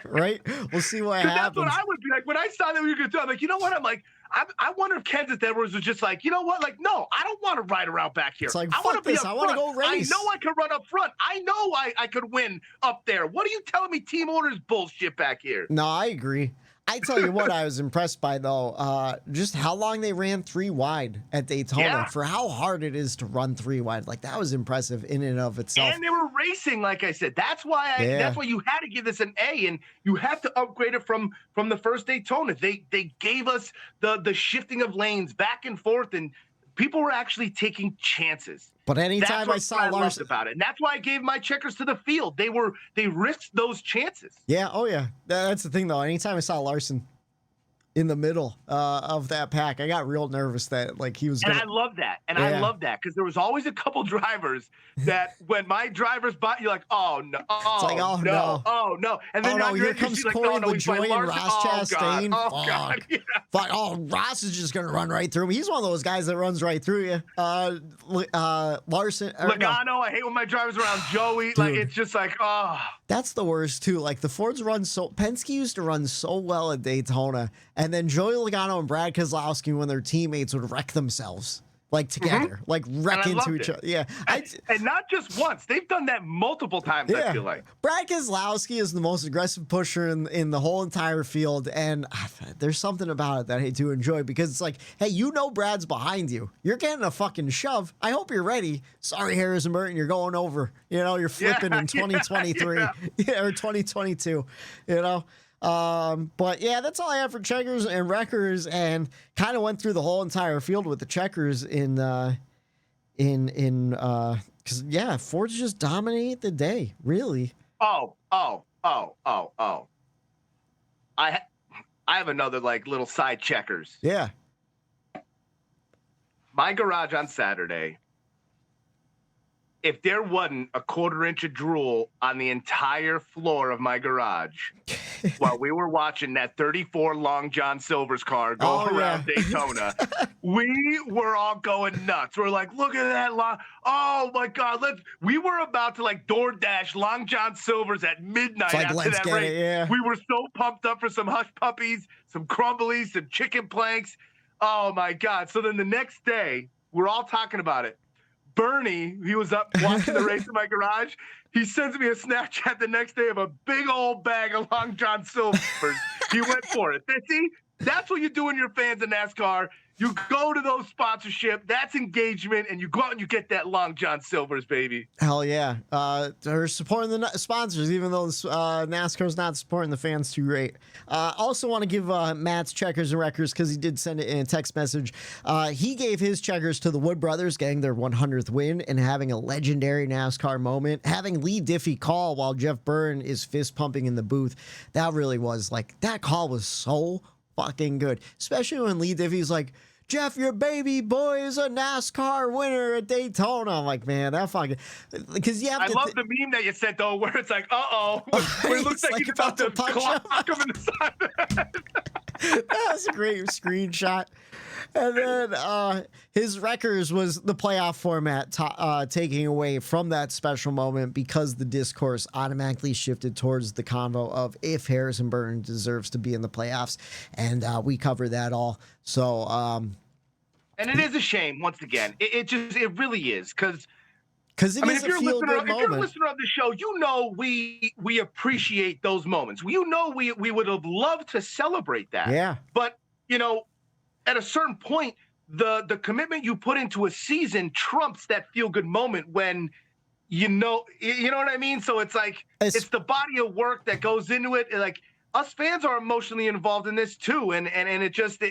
Right? We'll see what happens. That's what I would be like. When I saw that we were going to do it, I'm like, you know what? I'm like, I wonder if Kenseth Edwards was just like, you know what? Like, no, I don't want to ride around back here. It's like, I want to be up I want to go race. I know I could run up front. I know I could win up there. What are you telling me team orders bullshit back here? No, I agree. I tell you what I was impressed by, though, just how long they ran 3 wide at Daytona for how hard it is to run 3 wide. Like, that was impressive in and of itself. And they were racing, like I said. That's why that's why you had to give this an A, and you have to upgrade it from the first Daytona. They gave us the shifting of lanes back and forth, and people were actually taking chances. But anytime I saw Larson about it, and that's why I gave my checkers to the field. They risked those chances. Yeah, oh yeah. That's the thing though. Anytime I saw Larson in the middle of that pack, I got real nervous that he was. And I love that. I love that because there was always a couple drivers that when my drivers bought, you're like, oh no, oh no, and then here comes Corey LaJoie and Ross Chastain. Oh God, yeah. Ross is just gonna run right through him. He's one of those guys that runs right through you. Larson, Logano. I hate when my drivers around Joey. Dude, it's just like, oh. That's the worst too. Like the Fords run Penske used to run so well at Daytona, and then Joey Logano and Brad Keselowski, when their teammates would wreck themselves together, wreck into each other. Yeah, and not just once. They've done that multiple times. I feel like Brad Keselowski is the most aggressive pusher in the whole entire field, and there's something about it that I do enjoy because it's like, hey, Brad's behind you. You're getting a fucking shove. I hope you're ready. Sorry, Harrison Burton, you're going over. You're flipping in 2023 or 2022. But yeah, that's all I have for checkers and wreckers, and kind of went through the whole entire field with the checkers because Fords just dominate the day, really. Oh. I have another little side checkers. Yeah. My garage on Saturday, if there wasn't a 1/4 inch of drool on the entire floor of my garage while we were watching that 34 Long John Silver's car go around Daytona, we were all going nuts. We're like, look at that long. Oh my God. We were about to DoorDash Long John Silver's at midnight after that race. Yeah. We were so pumped up for some hush puppies, some crumblies, some chicken planks. Oh my God. So then the next day, we're all talking about it. Bernie, he was up watching the race in my garage. He sends me a Snapchat the next day of a big old bag of Long John Silver's. He went for it. See, that's what you do when you're fans of NASCAR. You go to those sponsorship, that's engagement, and you go out and you get that Long John Silver's, baby. Hell yeah. They're supporting the sponsors, even though NASCAR's not supporting the fans too great. Also want to give Matt's checkers and wreckers because he did send it in a text message. He gave his checkers to the Wood Brothers getting their 100th win and having a legendary NASCAR moment. Having Lee Diffie call while Jeff Byrne is fist pumping in the booth. That really was that call was so fucking good. Especially when Lee Diffie's like, Jeff, your baby boy is a NASCAR winner at Daytona. I'm like, man, that fucking, because you have to. I love the meme that you sent though, where it's like, where it looks like he's about to clock him in the side. That was a great screenshot. And then his wreckers was the playoff format taking away from that special moment because the discourse automatically shifted towards the convo of if Harrison Burton deserves to be in the playoffs. And we covered that all. So, and it is a shame once again. It really is because if you're a listener of the show, we appreciate those moments. We would have loved to celebrate that. Yeah. But at a certain point, the commitment you put into a season trumps that feel good moment when you know what I mean. So it's like it's the body of work that goes into it. Like us fans are emotionally involved in this too, and it just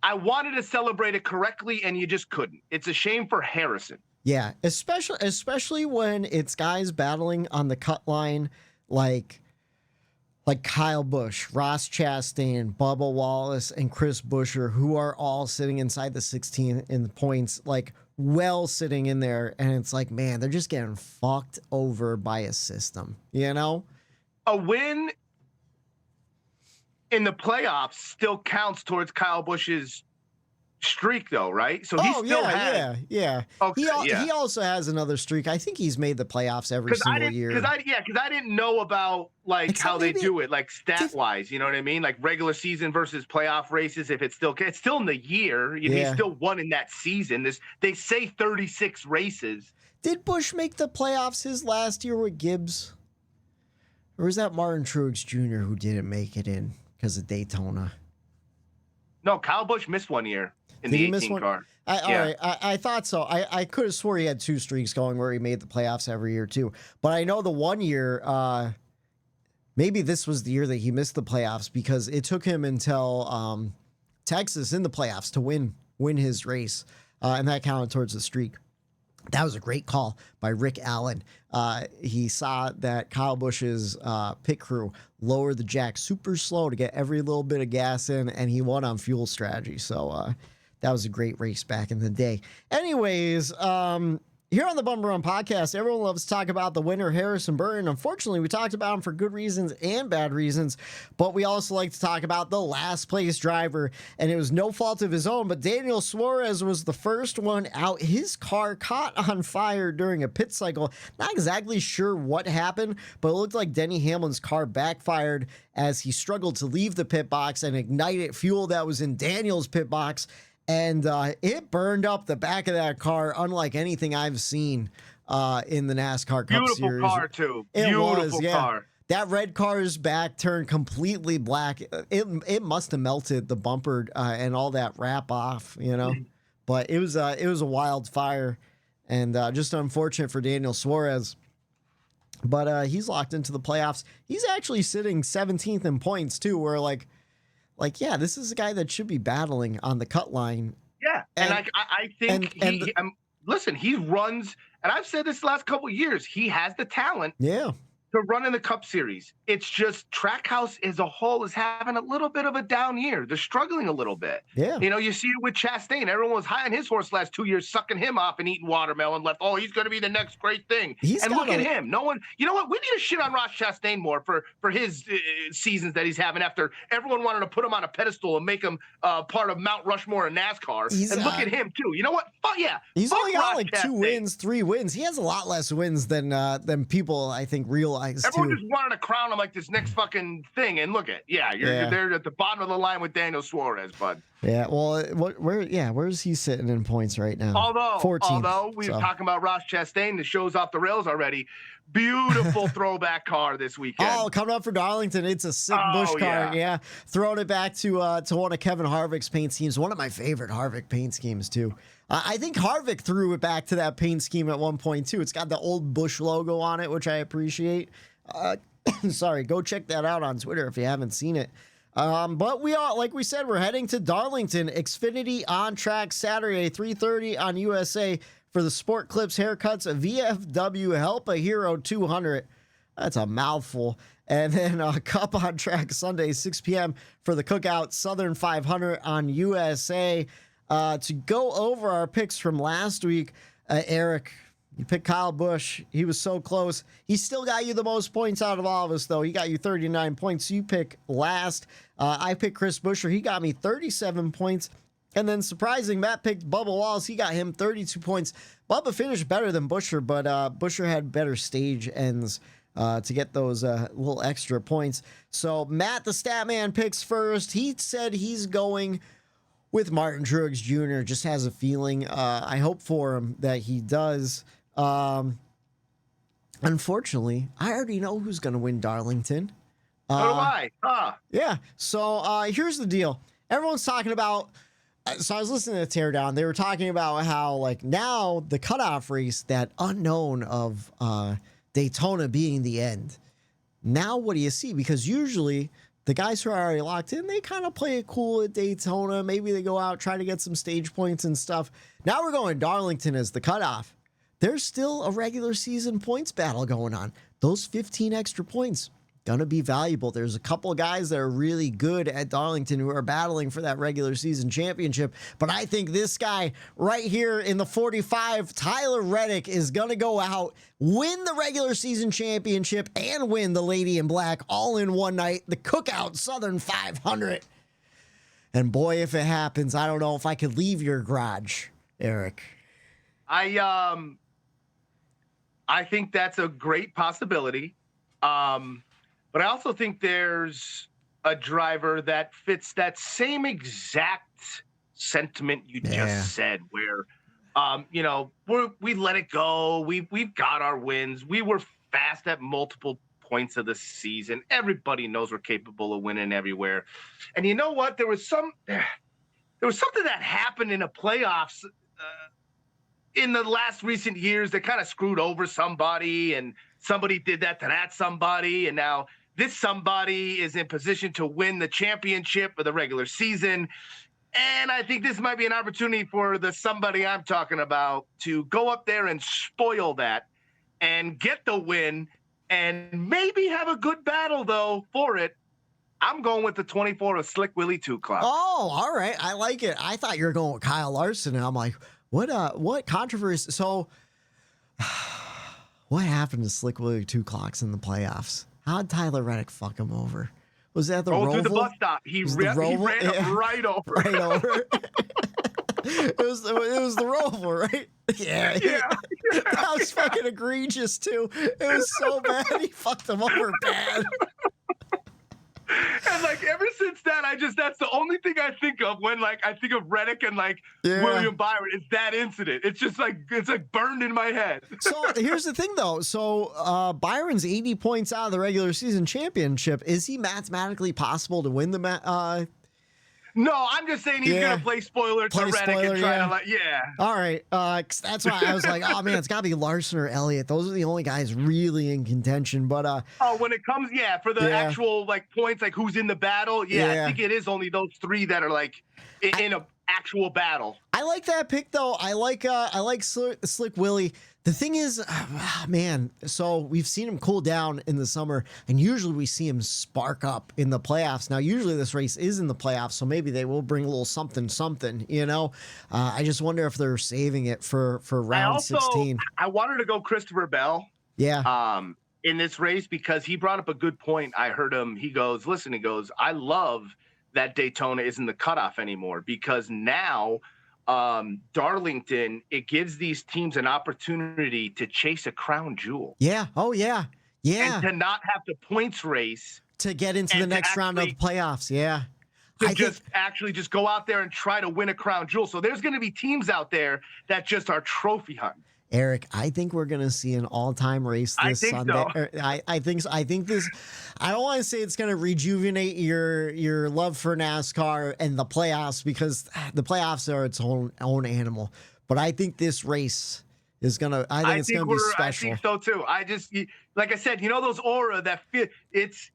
I wanted to celebrate it correctly, and you just couldn't. It's a shame for Harrison. Yeah, especially when it's guys battling on the cut line like Kyle Busch, Ross Chastain, Bubba Wallace, and Chris Buescher, who are all sitting inside the 16 in the points, like well sitting in there. And it's like, man, they're just getting fucked over by a system, you know? A win in the playoffs still counts towards Kyle Busch's streak, though, right? So he still has. Yeah. Okay, He also has another streak. I think he's made the playoffs every single year. Because I didn't know about like how they do it, like stat wise. You know what I mean? Like regular season versus playoff races. If it's still in the year, he still won in that season. They say 36 races. Did Busch make the playoffs his last year with Gibbs, or was that Martin Truex Jr. who didn't make it in because of Daytona? No, Kyle Busch missed 1 year. In the 18 car. All right, I thought so. I could have swore he had 2 streaks going where he made the playoffs every year too. But I know the 1 year, maybe this was the year that he missed the playoffs because it took him until Texas in the playoffs to win his race, and that counted towards the streak. That was a great call by Rick Allen. He saw that Kyle Busch's pit crew lowered the jack super slow to get every little bit of gas in, and he won on fuel strategy. So that was a great race back in the day. Anyways, here on the Bumper Run Podcast, everyone loves to talk about the winner, Harrison Burton. Unfortunately, we talked about him for good reasons and bad reasons, but we also like to talk about the last place driver, and it was no fault of his own, but Daniel Suarez was the first one out. His car caught on fire during a pit cycle. Not exactly sure what happened, but it looked like Denny Hamlin's car backfired as he struggled to leave the pit box and ignited fuel that was in Daniel's pit box. And it burned up the back of that car, unlike anything I've seen in the NASCAR Cup Series. Beautiful car, too. Beautiful car. That red car's back turned completely black. It must have melted the bumper and all that wrap off, you know. But it was a wild fire, and just unfortunate for Daniel Suarez. But he's locked into the playoffs. He's actually sitting 17th in points, too, where yeah, this is a guy that should be battling on the cut line. Yeah, and I think listen, he runs, and I've said this the last couple of years, he has the talent. Yeah. To run in the Cup Series. It's just Trackhouse as a whole is having a little bit of a down year. They're struggling a little bit. Yeah. You know, you see it with Chastain. Everyone was high on his horse last 2 years, sucking him off and eating watermelon left. Oh, he's going to be the next great thing. And look at him. No one, you know what? We need to shit on Ross Chastain more for his seasons that he's having after everyone wanted to put him on a pedestal and make him part of Mount Rushmore in NASCAR. And look at him, too. You know what? Fuck yeah. He's only got like Chastain. 2 wins, 3 wins. He has a lot less wins than people, I think, realize, Everyone too. just wanted to crown him like this next fucking thing, and look at you're there at the bottom of the line with Daniel Suarez, bud. Yeah, well, where's he sitting in points right now? Although we were talking about Ross Chastain, the show's off the rails already. Beautiful throwback car this weekend. Oh, coming up for Darlington, it's a sick Busch car. Yeah, throwing it back to one of Kevin Harvick's paint schemes. One of my favorite Harvick paint schemes too. I think Harvick threw it back to that paint scheme at one point too. It's got the old Busch logo on it, which I appreciate. Sorry, go check that out on Twitter if you haven't seen it. But we are, like we said, we're heading to Darlington. Xfinity on track Saturday, 3:30 on USA for the Sport Clips haircuts. A VFW Help a Hero 200. That's a mouthful. And then Cup on track Sunday, 6 p.m. for the Cookout Southern 500 on USA. To go over our picks from last week, Eric, you picked Kyle Busch. He was so close. He still got you the most points out of all of us, though. He got you 39 points. You pick last. I picked Chris Buescher. He got me 37 points. And then surprising, Matt picked Bubba Wallace. He got him 32 points. Bubba finished better than Buescher, but Buescher had better stage ends to get those little extra points. So Matt, the stat man, picks first. He said he's going with Martin Truex Jr. Just has a feeling. I hope for him that he does. Unfortunately, I already know who's going to win Darlington. So do I. Yeah. So here's the deal. Everyone's talking about. So I was listening to Teardown. They were talking about how like now the cutoff race, that unknown of Daytona being the end. Now what do you see? Because usually the guys who are already locked in, they kind of play it cool at Daytona. Maybe they go out, try to get some stage points and stuff. Now we're going Darlington as the cutoff. There's still a regular season points battle going on. Those 15 extra points gonna be valuable. There's a couple of guys that are really good at Darlington who are battling for that regular season championship. But I think this guy right here in the 45, Tyler Reddick, is gonna go out, win the regular season championship, and win the Lady in Black all in one night, the Cookout Southern 500. And boy, if it happens, I don't know if I could leave your garage, Eric. I think that's a great possibility. But I also think there's a driver that fits that same exact sentiment you just said, where, we let it go. We've got our wins. We were fast at multiple points of the season. Everybody knows we're capable of winning everywhere. And you know what? There was something that happened in the playoffs in the last recent years that kind of screwed over somebody, and somebody did that to that somebody, and now this somebody is in position to win the championship of the regular season. And I think this might be an opportunity for the somebody I'm talking about to go up there and spoil that and get the win and maybe have a good battle, though, for it. I'm going with the 24 of Slick Willie 2 Club. Oh, all right. I like it. I thought you were going with Kyle Larson, and I'm like, what controversy? So what happened to Slick Willie 2 Clocks in the playoffs? How'd Tyler Reddick fuck him over? Was that the Roval? Through the bus stop. He ran him right over. Right over. It was the Roval, right? Yeah. That was fucking egregious, too. It was so bad. He fucked him over bad. And ever since that, that's the only thing I think of when I think of Reddick and William Byron is that incident. It's just it's burned in my head. So here's the thing though. So Byron's 80 points out of the regular season championship. Is he mathematically possible to win the No, I'm just saying he's going to play spoiler to Reddick and try to All right. That's why I was like, oh man, it's got to be Larson or Elliott. Those are the only guys really in contention. But when it comes, for the actual points, who's in the battle, I think it is only those three that are in a actual battle. I like that pick though. I like Slick Willie. The thing is, man, so we've seen him cool down in the summer, and usually we see him spark up in the playoffs. Now, usually this race is in the playoffs, so maybe they will bring a little something, I just wonder if they're saving it for round 16. I wanted to go Christopher Bell. Yeah. In this race, because he brought up a good point. I heard him. He goes, I love that Daytona isn't the cutoff anymore, because now Darlington, it gives these teams an opportunity to chase a crown jewel. Yeah. Oh, yeah. Yeah. And to not have the points race. To get into the next round of the playoffs. Yeah. Just go out there and try to win a crown jewel. So there's going to be teams out there that just are trophy hunting. Eric, I think we're going to see an all-time race this Sunday. So. I think this, I don't want to say it's going to rejuvenate your love for NASCAR and the playoffs, because the playoffs are its own animal. But I think this race is going to, I think it's going to be special. I think so too. Like I said, those aura that fit, it's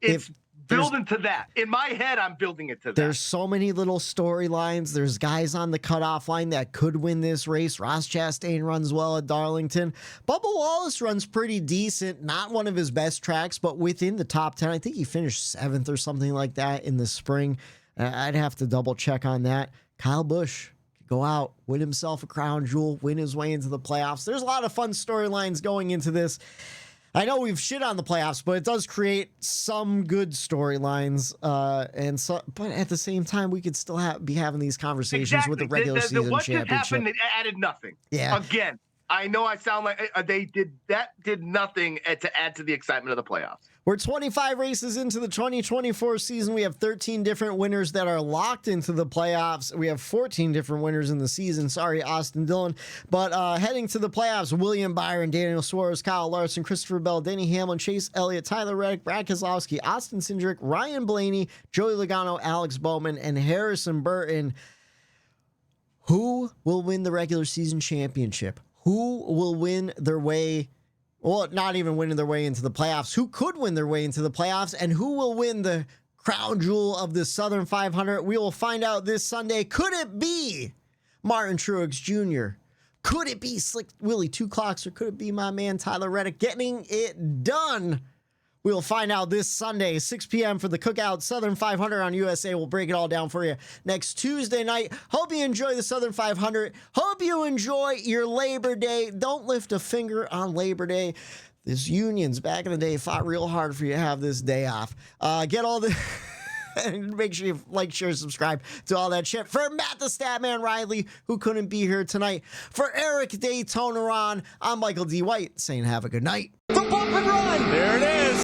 building to that. In my head, I'm building it to that. There's so many little storylines. There's guys on the cutoff line that could win this race. Ross Chastain runs well at Darlington. Bubba Wallace runs pretty decent. Not one of his best tracks, but within the top 10. I think he finished 7th or something like that in the spring. I'd have to double check on that. Kyle Busch could go out, win himself a crown jewel, win his way into the playoffs. There's a lot of fun storylines going into this. I know we've shit on the playoffs, but it does create some good storylines, but at the same time, we could still be having these conversations with the regular season what championship. What just happened? It added nothing. Yeah. Again, I know I sound like they did nothing to add to the excitement of the playoffs. We're 25 races into the 2024 season. We have 13 different winners that are locked into the playoffs. We have 14 different winners in the season. Sorry, Austin Dillon. But heading to the playoffs, William Byron, Daniel Suarez, Kyle Larson, Christopher Bell, Denny Hamlin, Chase Elliott, Tyler Reddick, Brad Keselowski, Austin Cindric, Ryan Blaney, Joey Logano, Alex Bowman, and Harrison Burton. Who will win the regular season championship? Who will win their way? Well, not even winning their way into the playoffs. Who could win their way into the playoffs? And who will win the crown jewel of the Southern 500. We will find out this Sunday. Could it be Martin Truex Jr.? Could it be Slick Willie Two Clocks, or could it be my man Tyler Reddick getting it done? We'll find out this Sunday, 6 p.m. for the Cookout Southern 500 on USA. We'll break it all down for you next Tuesday night. Hope you enjoy the Southern 500. Hope you enjoy your Labor Day. Don't lift a finger on Labor Day. These unions back in the day fought real hard for you to have this day off. Get all the... and make sure you like, share, subscribe to all that shit. For Matt the Statman Reilly, who couldn't be here tonight. For Eric Daytona Ron, I'm Michael D. White saying have a good night. The Bump and Run! There it is.